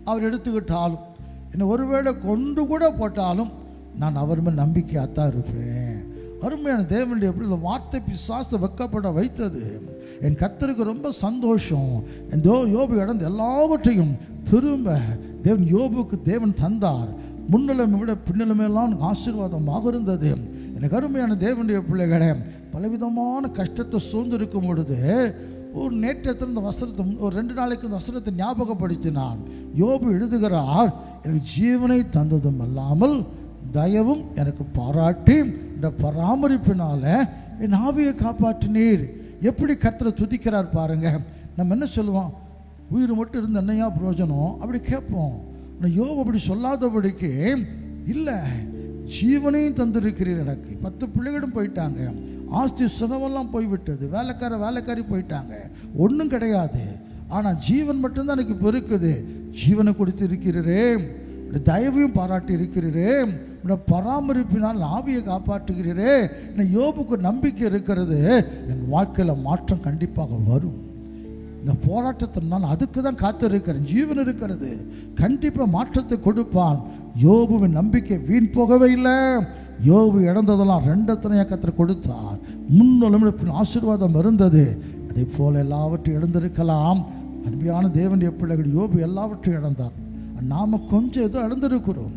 அவர் எடுத்துக்கிட்டாலும், என்னை ஒருவேளை கொண்டு கூட போட்டாலும் நான் அவர் மேல் நம்பிக்கையாகத்தான் இருப்பேன். அருமையான தேவனுடைய எப்படி இந்த வார்த்தை பிசாசை வெக்கப்பட வைத்தது. என் கர்த்தருக்கு ரொம்ப சந்தோஷம். யோபு இழந்த எல்லாவற்றையும் திரும்ப தேவன் யோபுக்கு தேவன் தந்தார். முன்னிலைமை விட பின்னிலைமையெல்லாம் ஆசீர்வாதமாக இருந்தது. எனக்கு அருமையான தேவனுடைய பிள்ளைகளே, பலவிதமான கஷ்டத்தை சூழ்ந்திருக்கும் பொழுது ஒரு நேற்றத்தில் இந்த வசனத்தை, ஒரு 2 நாளைக்கு இந்த வசனத்தை ஞாபகப்படுத்தினான். யோபு எழுதுகிறார், எனக்கு ஜீவனை தந்ததும் அல்லாமல் தயவும் எனக்கு பாராட்டி இந்த பராமரிப்பினால என் ஆவியை காப்பாற்றினீர். எப்படி கர்த்தரை துதிக்கிறார் பாருங்க. நம்ம என்ன சொல்லுவோம்? உயிர் மட்டும் இருந்த என்னையா பிரயோஜனம் அப்படி கேட்போம். யோபு அப்படி சொல்லாதபடிக்கு, இல்லை, ஜீவனையும் தந்திருக்கிறீர். எனக்கு 10 பிள்ளைகளும் போயிட்டாங்க, ஆஸ்தி சுகமெல்லாம் போய்விட்டது, வேலைக்காரி போயிட்டாங்க, ஒன்றும் கிடையாது. ஆனால் ஜீவன் மட்டும்தான் எனக்கு இப்போ இருக்குது. ஜீவனை கொடுத்து இருக்கிறீரே, தயவையும் பாராட்டி இருக்கிறீரே, பராமரிப்பினால் ஆவியை காப்பாற்றுகிறீரே. யோபுக்கு நம்பிக்கை இருக்கிறது, என் வாழ்க்கையில் மாற்றம் கண்டிப்பாக வரும். இந்த போராட்டத்தினால் அதுக்கு தான் காத்திருக்கிறேன். ஜீவன் இருக்கிறது, கண்டிப்பாக மாற்றத்தை கொடுப்பான். யோபுவின் நம்பிக்கை வீண் போகவே இல்லை. யோபு இழந்ததெல்லாம் 2 தனையாக கர்த்தர் கொடுத்தார். 3 ஆசீர்வாதம் இருந்தது. அதே போல எல்லாவற்றையும் இழந்திருக்கலாம். அருமையான தேவனுடைய பிள்ளைகள், யோபு எல்லாவற்றையும் இழந்தார். நாம் கொஞ்சம் ஏதோ இழந்திருக்கிறோம்.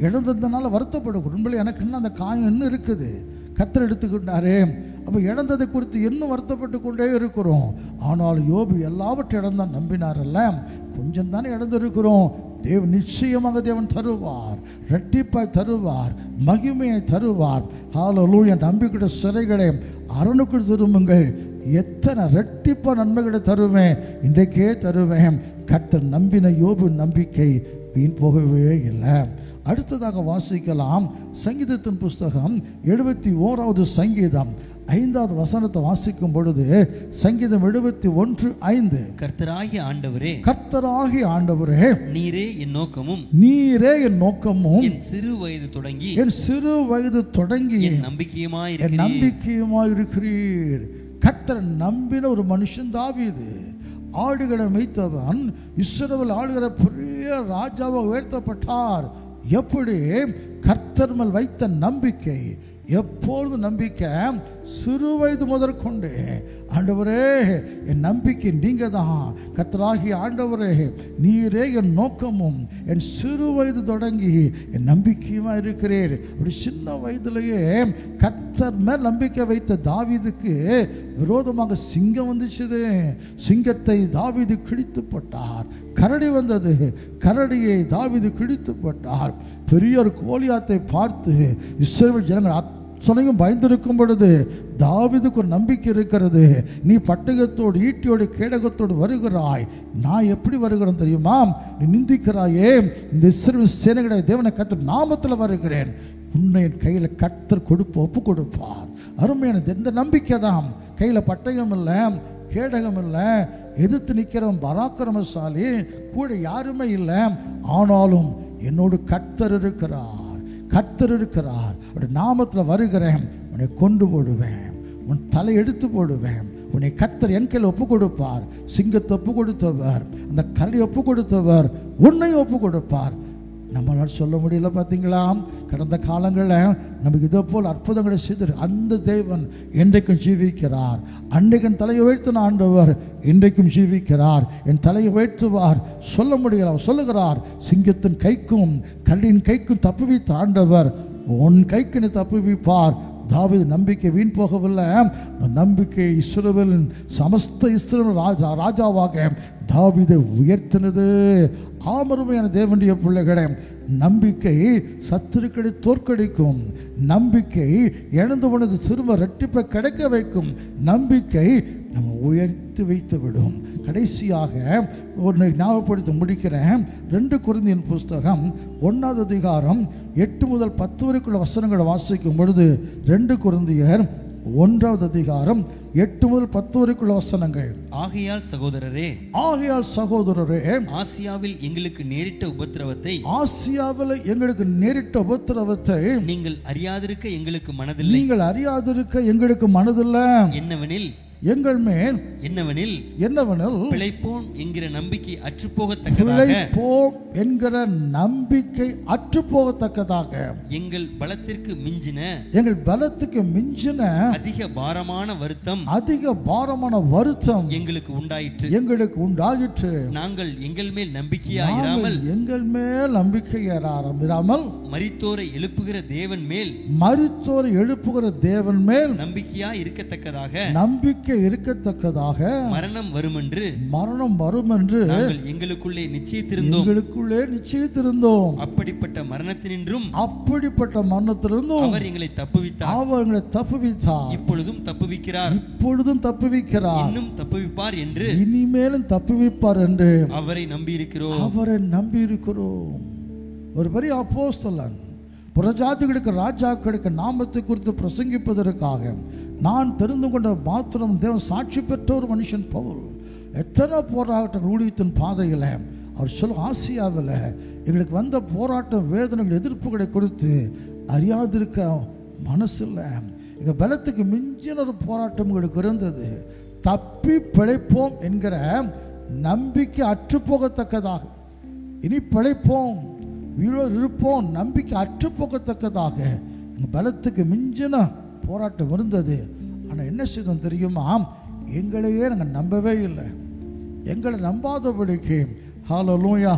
இழந்ததுனால வருத்தப்படுகிறோம். உண்மையிலே எனக்கு இன்னும் அந்த காயம் இன்னும் இருக்குது, கர்த்தர் எடுத்துக்கிட்டாரே. அப்போ இழந்ததை குறித்து இன்னும் வருத்தப்பட்டு கொண்டே இருக்கிறோம். ஆனால் யோபு எல்லாவற்றையும் இழந்தான், நம்பினாரல்ல. கொஞ்சம் தானே இழந்திருக்கிறோம். தேவன் நிச்சயமாக தேவன் தருவார், இரட்டிப்பாய் தருவார், மகிமையை தருவார். ஹல்லேலூயா. நம்பிக்கையுடைய சிறைகளை அரணுக்குள் திரும்புங்கள், எத்தனை இரட்டிப்பா நன்மைகளை தருவேன், இன்றைக்கே தருவேன். கர்த்தர் நம்பின யோபு நம்பிக்கை வீண் போகவே இல்லை. அடுத்ததாக வாசிக்கலாம் சங்கீதத்தின் புஸ்தகம் 71வது சங்கீதம் 5வது வசனத்தை வாசிக்கும் பொழுது சங்கீதம் 71:5, கர்த்தராகிய ஆண்டவரே, கர்த்தராகிய ஆண்டவரே, நீரே என் நோக்கமும் நீரே என் நோக்கமும், என் சிறு வயது தொடங்கி என் நம்பிக்கையுமாய் இருக்கிறீர். கர்த்தரை நம்பின ஒரு மனுஷன் தாவீது. ஆடுகளை மேய்த்தவன், இஸ்ரவேல் ஆளுகிற பெரிய ராஜாவாக உயர்த்தப்பட்டார். எப்படி? கர்த்தர் மேல் வைத்த நம்பிக்கை. எப்பொழுது நம்பிக்கை? சிறு வயது முதற்கொண்டு. ஆண்டவரே, என் நம்பிக்கை நீங்க தான். கர்த்தராகிய ஆண்டவரே, நீரே என் நோக்கமும், என் சிறு வயது தொடங்கி என் நம்பிக்கையுமா இருக்கிறீர். அப்படி சின்ன வயதிலேயே கர்த்தர் மேல் நம்பிக்கை வைத்த தாவீதுக்கு விரோதமாக சிங்கம் வந்துச்சு. சிங்கத்தை தாவீது கிழித்து போட்டார். கரடி வந்தது, கரடியை தாவீது கிழித்து போட்டார். பெரிய ஒரு கோலியாத்தை பார்த்து இஸ்ரவேல் ஜனங்கள் அத்தனையும் பயந்திருக்கும் பொழுது தாவீதுக்கு ஒரு நம்பிக்கை இருக்கிறது. நீ பட்டயத்தோடு ஈட்டியோடு கேடகத்தோடு வருகிறாய், நான் எப்படி வருகிறேன் தெரியுமா? நீ நிந்திக்கிறாயே, இந்த இஸ்ரவேல் சேனைகளை தேவனை கர்த்தர் நாமத்தில் வருகிறேன், உன்னை என் கையில் கர்த்தர் ஒப்பு கொடுப்பார். அருமையான இந்த நம்பிக்கை தான். கையில் பட்டயம் இல்லை, கேடகம் இல்லை, எதிர்த்து நிற்கிறவன் பராக்கிரமசாலி, கூட யாருமே இல்லை, ஆனாலும் என்னோடு கர்த்தர் இருக்கிறார், கர்த்தர் இருக்கிறார். ஒரு நாமத்தில் வருகிறேன், உன்னை கொண்டு போடுவேன், உன் தலை எடுத்து போடுவேன், உன்னை கர்த்தர் என் கையில் ஒப்பு கொடுப்பார். சிங்கத்தை ஒப்பு கொடுத்தவர், அந்த கரடி ஒப்பு கொடுத்தவர், உன்னை ஒப்பு கொடுப்பார். நம்மளால் சொல்ல முடியல. பார்த்தீங்களா, கடந்த காலங்களில் நமக்கு இதே போல் அற்புதங்களை செய்து அந்த தேவன் இன்றைக்கும் ஜீவிக்கிறார். அன்றைக்கு என் தலையை உயர்த்தின ஆண்டவர் இன்றைக்கும் ஜீவிக்கிறார். என் தலையை உயர்த்துவார். சொல்ல முடியல, சொல்லுகிறார், சிங்கத்தின் கைக்கும் கரடியின் கைக்கும் தப்புவித்த ஆண்டவர் உன் கைக்கு நீ தப்புவிப்பார். தாவீது நம்பிக்கை வீண் போகவில்லை. நம்பிக்கை இஸ்ரவேலின் சமஸ்த இஸ்ரவேல் ராஜாவாக தாவீதை உயர்த்தினது. ஆமருமையான தேவனுடைய பிள்ளைகளே, நம்பிக்கை சத்துருக்களை தோற்கடிக்கும். நம்பிக்கை இழந்து போனது திரும்ப இரட்டிப்பை கிடைக்க வைக்கும். நம்பிக்கை நம்ம உயர்த்தி வைத்து விடும். கடைசியாக ஒன்று ஞாபகப்படுத்தி முடிக்கிறேன். 2 கொரிந்தியர் புஸ்தகம் 1வது அதிகாரம் 8 முதல் 10 வரைக்குள்ள வசனங்களை வாசிக்கும் பொழுது 2 கொரிந்தியர் 1வது அதிகாரம் 8 முதல் 10 வரைக்குள்ள வசனங்கள். ஆகையால் சகோதரரே, ஆசியாவில் எங்களுக்கு நேரிட்ட உபத்திரவத்தை நீங்கள் அறியாதிருக்க எங்களுக்கு மனதில்லை. என்னவெனில் பிழைப்போம் என்கிற நம்பிக்கை அற்றுப்போகத்தக்கதாக எங்கள் பலத்திற்கு மிஞ்சின அதிக பாரமான வருத்தம் எங்களுக்கு உண்டாயிற்று. நாங்கள் எங்கள் மேல் நம்பிக்கையாயிராமல் மரித்தோரை எழுப்புகிற தேவன் மேல் நம்பிக்கையாய் இருக்கத்தக்கதாக மரணம் வரும் என்று நாங்கள் எங்களுக்குள்ளே நிச்சயித்திருந்தோம். அப்படிப்பட்ட மரணத்தினின்றும் அவர் எங்களை தப்புவித்தார். இப்பொழுதும் தப்புவிக்கிறார். இன்னும் தப்புவிப்பார் என்று இனிமேலும் தப்புவிப்பார் என்று அவரை நம்பியிருக்கிறோம். ஒரு பெரிய அப்போஸ்தலன் புறஜாதிகளுக்கு ராஜாக்களுக்கு நாமத்தை குறித்து பிரசங்கிப்பதற்காக நான் தெரிந்து கொண்ட மாத்திரம் தேவன் சாட்சி பெற்ற ஒரு மனுஷன் பவுல். எத்தனை போராட்டம் ஊழியத்தின் பாதையில் அவர் ஆசியாவில் எங்களுக்கு வந்த போராட்டம், வேதனைகள், எதிர்ப்புகளை கொடுத்து அறியாதிருக்க மனசில்லை. எங்கள் பலத்துக்கு மிஞ்சின ஒரு போராட்டம் எங்களுக்கு இருந்தது. தப்பி பிழைப்போம் என்கிற நம்பிக்கை அற்றுப்போகத்தக்கதாக, இனி பிழைப்போம், இருப்போம், நம்பிக்கை அற்றுப்போகத்தக்கதாக எங்கள் பலத்துக்கு மிஞ்சின போராட்டம் இருந்தது. ஆனால் என்ன செய்தோம் தெரியுமா? எங்களையே நாங்கள் நம்பவே இல்லை. எங்களை நம்பாதபடிக்கு ஹல்லேலூயா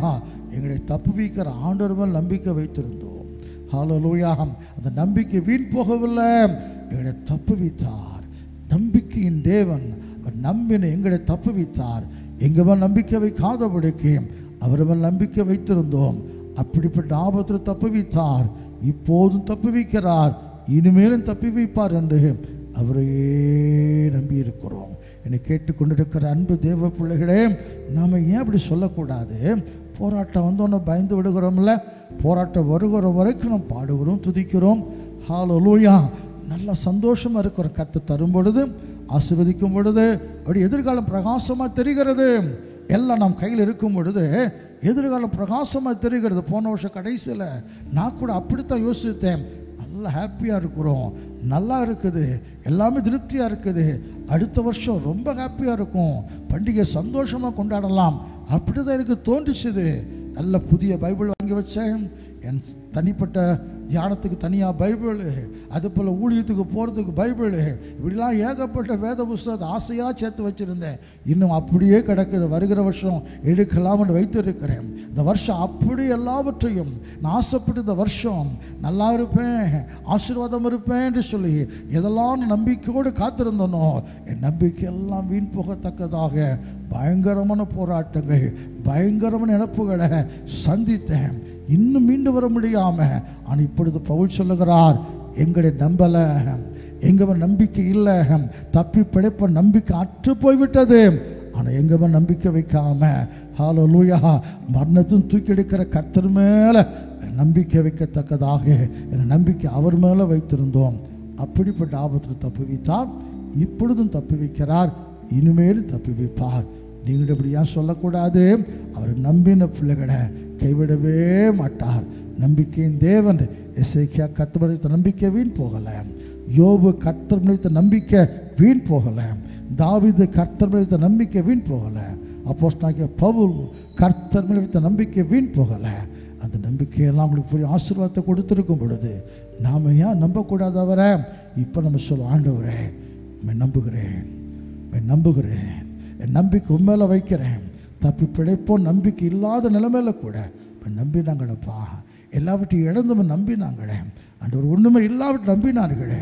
எங்களை தப்புவிக்கிற ஆண்டவர் மேல் நம்பிக்கை வைத்திருந்தோம். ஹல்லேலூயா, அந்த நம்பிக்கை வீண் போகவில்லை, எங்களை தப்புவித்தார். நம்பிக்கையின் தேவன் நம்பின எங்களை தப்புவித்தார். எங்கள் மேல் நம்பிக்கை வைக்காதபடிக்கு அவர் மேல் நம்பிக்கை வைத்திருந்தோம். அப்படிப்பட்ட ஆபத்தில் தப்புவித்தார். இப்போதும் தப்புவிக்கிறார், இனிமேலும் தப்புவிப்பார் என்று அவரையே நம்பியிருக்கிறோம். என்னை கேட்டுக்கொண்டிருக்கிற அன்பு தேவ பிள்ளைகளே, நாம் ஏன் அப்படி சொல்லக்கூடாது? போராட்டம் வந்தோன்னு பயந்து விடுகிறோம்ல. போராட்டம் வருகிற வரைக்கும் நாம் பாடுகிறோம், துதிக்கிறோம். ஹல்லேலூயா. நல்ல சந்தோஷமாக இருக்கிற கத்தை தரும் பொழுது, ஆசீர்வதிக்கும் பொழுது அப்படி எதிர்காலம் பிரகாசமாக தெரிகிறது. எல்லாம் நம் கையில் இருக்கும் பொழுது எதிர்காலம் பிரகாசமாக தெரிகிறது. போன வருஷம் கடைசியில் நான் கூட அப்படித்தான் யோசித்தேன். நல்லா ஹாப்பியாக இருக்கிறோம், நல்லா இருக்குது, எல்லாமே திருப்தியாக இருக்குது, அடுத்த வருஷம் ரொம்ப ஹாப்பியாக இருக்கும், பண்டிகை சந்தோஷமாக கொண்டாடலாம், அப்படி தான் எனக்கு தோன்றிச்சுது. நல்ல புதிய பைபிள் வாங்கி வச்சேன். என் தனிப்பட்ட தியானத்துக்கு தனியாக பைபிள், அது போல் ஊழியத்துக்கு போகிறதுக்கு பைபிள், இப்படிலாம் ஏகப்பட்ட வேத புஸ்தகத்தை ஆசையாக சேர்த்து வச்சுருந்தேன். இன்னும் அப்படியே கிடக்குது. வருகிற வருஷம் எடுக்கலாம்னு வைத்திருக்கிறேன். இந்த வருஷம் அப்படி எல்லாவற்றையும் நான் ஆசைப்பட்டு இந்த வருஷம் நல்லா இருப்பேன், ஆசீர்வாதம் இருப்பேன் என்று சொல்லி எதெல்லாம் நம்பிக்கையோடு காத்திருந்தனோ, என் நம்பிக்கையெல்லாம் வீண் போகத்தக்கதாக பயங்கரமான போராட்டங்கள், பயங்கரமான இழப்புகளை சந்தித்தேன். இன்னும் மீண்டு வர முடியாம. ஆனால் இப்பொழுது பவுல் சொல்லுகிறார், எங்களை நம்பலை, எங்கவன் நம்பிக்கை இல்லை, தப்பி பிழைப்ப நம்பிக்கை அற்று போய்விட்டது. ஆனால் எங்கவன் நம்பிக்கை வைக்காம, ஹல்லேலூயா, மரணத்தையும் தூக்கி எடுக்கிற கர்த்தர் மேலே நம்பிக்கை வைக்கத்தக்கதாக எங்கள் நம்பிக்கை அவர் மேலே வைத்திருந்தோம். அப்படிப்பட்ட ஆபத்தில் தப்பி வைத்தார், இப்பொழுதும் தப்பி வைக்கிறார், இனிமேலும் தப்பி வைப்பார். நீங்கள் இப்படி ஏன் சொல்லக்கூடாது? அவர் நம்பின பிள்ளைகளை கைவிடவே மாட்டார். நம்பிக்கையின் தேவன். எசேக்கியா கர்த்தர் வைத்த நம்பிக்கை வீண் போகலை. யோபு கர்த்தர் வைத்த நம்பிக்கை வீண் போகலை. தாவீது கர்த்தர் வைத்த நம்பிக்கை வீண் போகலை. அப்போஸ்தலனாகிய பவுல் கர்த்தர் வைத்த நம்பிக்கை வீண் போகலை. அந்த நம்பிக்கையெல்லாம் உங்களுக்கு பெரிய ஆசீர்வாதத்தை கொடுத்துருக்கும் பொழுது நாம் ஏன் நம்பக்கூடாது அவரை? இப்போ நம்ம சொல்ல, ஆண்டவரே நம்புகிறேன், நம்புகிறேன், என் நம்பிக்கை உண்மையில வைக்கிறேன், தப்பி பிழைப்போம் நம்பிக்கை இல்லாத நிலைமையில கூட நம்பினாங்களப்பா, எல்லாவற்றையும் இழந்தவன் நம்பினாங்களே, ஆண்டவர் ஒன்றுமே இல்லாவிட்டு நம்பினார்களே,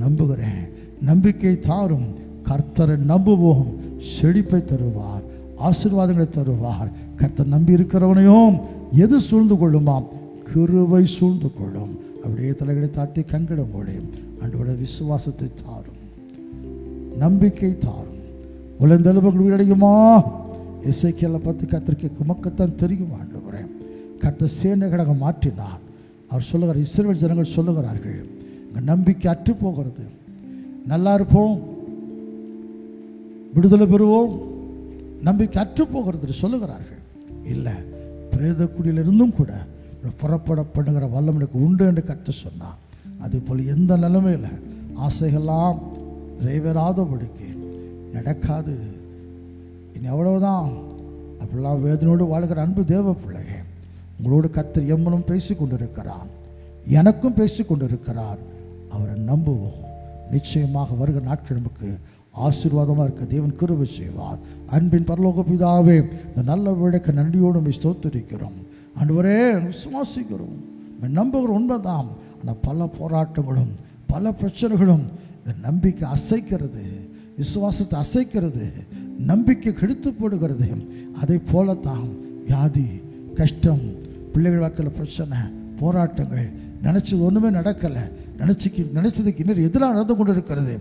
நம்புகிறேன், நம்பிக்கை தாரும், கர்த்தரை நம்புவோம், செழிப்பை தருவார், ஆசீர்வாதங்களை தருவார். கர்த்தர் நம்பி இருக்கிறவனையும் எது சூழ்ந்து கொள்ளுமாம்? கிருபை சூழ்ந்து கொள்ளும். அப்படியே தலைகளை தாட்டி கண்கிடம் போடையும் ஆண்டவருடைய விசுவாசத்தை தாரும், நம்பிக்கை தாரும். உலந்தெலும்புகள் உயிரடையுமா? எசேக்கியேலை பார்த்து கர்த்தருக்கு குமக்கத்தான் தெரியும். ஆண்டவரே, கர்த்தர் சேனைகளாக மாற்றினார். அவர் சொல்லுகிறார், இஸ்ரவேல் ஜனங்கள் சொல்லுகிறார்கள், எங்கள் நம்பிக்கை அற்று போகிறது, நல்லா இருப்போம், விடுதலை பெறுவோம், நம்பிக்கை அற்று போகிறது சொல்லுகிறார்கள். இல்லை, பிரேத குடியிலிருந்தும் கூட புறப்பட பண்ணுகிற வல்லம் எனக்கு உண்டு என்று கர்த்தர் சொன்னார். அதே போல் எந்த நிலைமையில் ஆசைகள்லாம் நிறைவேறாதபடிக்கு நடக்காது, இனி அவ்வளவுதான், அப்படிலாம் வேதனோடு வாழ்கிற அன்பு தேவ பிள்ளைக, உங்களோடு கர்த்தர் எம்மனும் பேசி கொண்டிருக்கிறார், எனக்கும் பேசி கொண்டிருக்கிறார். அவரை நம்புவோம். நிச்சயமாக வருகிற நாட்கள் நமக்கு ஆசீர்வாதமாக இருக்க தேவன் கிருபை செய்வார். அன்பின் பரலோக பிதாவே, இந்த நல்ல வேளைக்கு நன்றியோடு நம்ம ஸ்தோத்திரிக்கிறோம். ஆண்டவரே, விசுவாசிக்கிறோம், நம்புகிறோம், உண்மைதான். ஆனால் பல போராட்டங்களும் பல பிரச்சனைகளும் இந்த நம்பிக்கை அசைக்கிறது, விசுவாசத்தை அசைக்கிறது, நம்பிக்கை கெடுத்து போடுகிறது. அதை போலத்தான் வியாதி, கஷ்டம், பிள்ளைகள் வாழ்க்கையில் பிரச்சனை, போராட்டங்கள், நினச்சது ஒன்றுமே நடக்கலை, நினச்சதுக்கு இன்னொரு எதிராக நடந்து கொண்டு இருக்கிறது.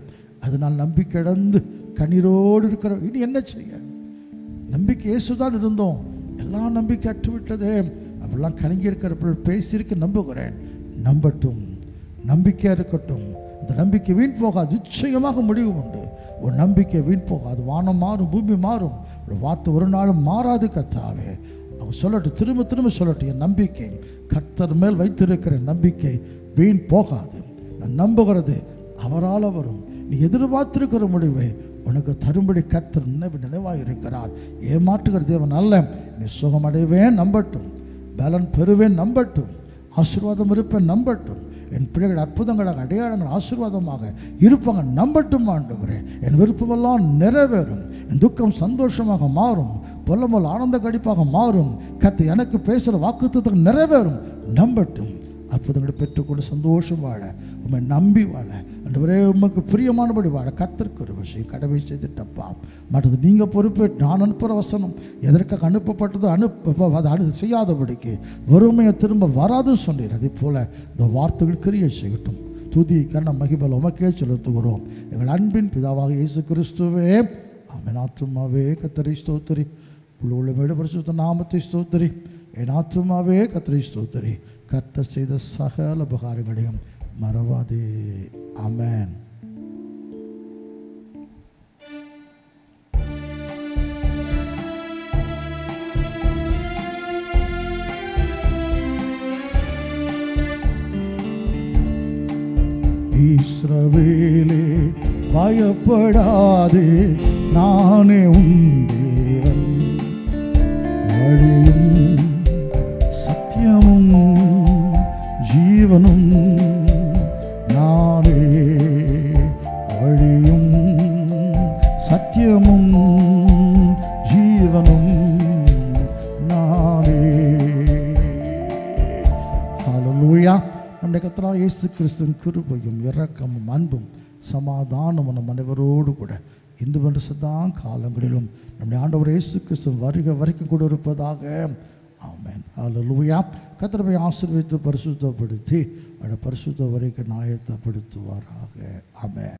அதனால் நம்பிக்கை இழந்து கண்ணீரோடு இருக்கிற இனி என்ன செய்ய? நம்பிக்கை இயேசுதான் இருந்தோம், எல்லாம் நம்பிக்கை அற்றுவிட்டதே. அப்படிலாம் கலங்கி இருக்கிற பேசியிருக்க நம்புகிறேன், நம்பட்டும், நம்பிக்கையாக இருக்கட்டும். அந்த நம்பிக்கை வீண் போகாது, நிச்சயமாக முடிவு உண்டு. ஒரு நம்பிக்கை வீண் போகாது. வானம் மாறும், பூமி மாறும், ஒரு வார்த்தை ஒரு நாளும் மாறாது. கர்த்தாவே, அவங்க சொல்லட்டும், திரும்ப திரும்ப சொல்லட்டும், என் நம்பிக்கை கர்த்தர் மேல் வைத்திருக்கிற நம்பிக்கை வீண் போகாது. நான் நம்புகிறது அவரால் வரும். நீ எதிர்பார்த்திருக்கிற முடிவை உனக்கு தரும்படி கர்த்தர் நினைவாக இருக்கிறார். ஏமாற்றுகிற தேவன் அல்ல. நீ சுகமடைவேன் நம்பட்டும், பலன் பெறுவேன் நம்பட்டும், ஆசீர்வாதம் இருப்பேன் நம்பட்டும், என் பிள்ளைகள் அற்புதங்களாக அடையாளங்கள் ஆசீர்வாதமாக இருப்பாங்க நம்பட்டும். ஆண்டவரே, என் விருப்பமெல்லாம் நிறைவேறும், என் துக்கம் சந்தோஷமாக மாறும், பொல்லமல் ஆனந்த கடிப்பாக மாறும். கர்த்தர் எனக்கு பேசுகிற வாக்குத்தத்தம் நிறைவேறும் நம்பட்டும். அற்புதங்களை பெற்றுக்கொண்டு சந்தோஷம் வாழ, உண்மை நம்பி வாழ, ஆண்டவரே உமக்கு பிரியமானபடி வாழ கர்த்தருக்கு ஒரு விஷயம் கடமை செய்துட்டப்பா. மற்றது நீங்கள் பொறுப்பேற்று நான் அனுப்புகிற வசனம் எதற்காக அனுப்பப்பட்டதோ அதை செய்யாதபடிக்கு வறுமையை திரும்ப வராது சொன்னீர். அதே போல் இந்த வார்த்தைகள் கிரியை செய்யட்டும். துதி கர்ண மகிமையில் உமக்கே செலுத்துகிறோம். எங்கள் அன்பின் பிதாவாக இயேசு கிறிஸ்துவே. ஆமென். ஆத்துமாவே கர்த்தரை ஸ்தோத்திரி, உள்ள பரிசுத்த நாமத்தை ஸ்தோத்திரி. என் ஆத்துமாவே கர்த்தரை ஸ்தோத்திரி. கர்த்தர் செய்த சகல உபகாரங்களையும் மறவாதே. ஆமென். இஸ்ரவேலே பயப்படாதே, நானே உன் தேவன். வழியும் சத்தியமும் ஜீவனும் நானே. வழியும் சத்தியமும் ஜீவனும் நானே. ஹல்லேலூயா. நம்முடைய கர்த்தராகிய இயேசு கிறிஸ்துவின் கிருபையும் இரக்கமும் அன்பும் சமாதானமும் நம் அனைவரோடு கூட இன்று சதா காலங்களிலும் நம்முடைய ஆண்டவர் இயேசு கிறிஸ்து வருகை வரைக்கும் கூட இருப்பதாக. ஆமென். ஹல்லேலூயா. கர்த்தரை ஆசீர்வதித்து பரிசுத்தப்படுத்தி அந்த பரிசுத்த வரைக்கும் ஆயத்தப்படுத்துவாராக. ஆமென்.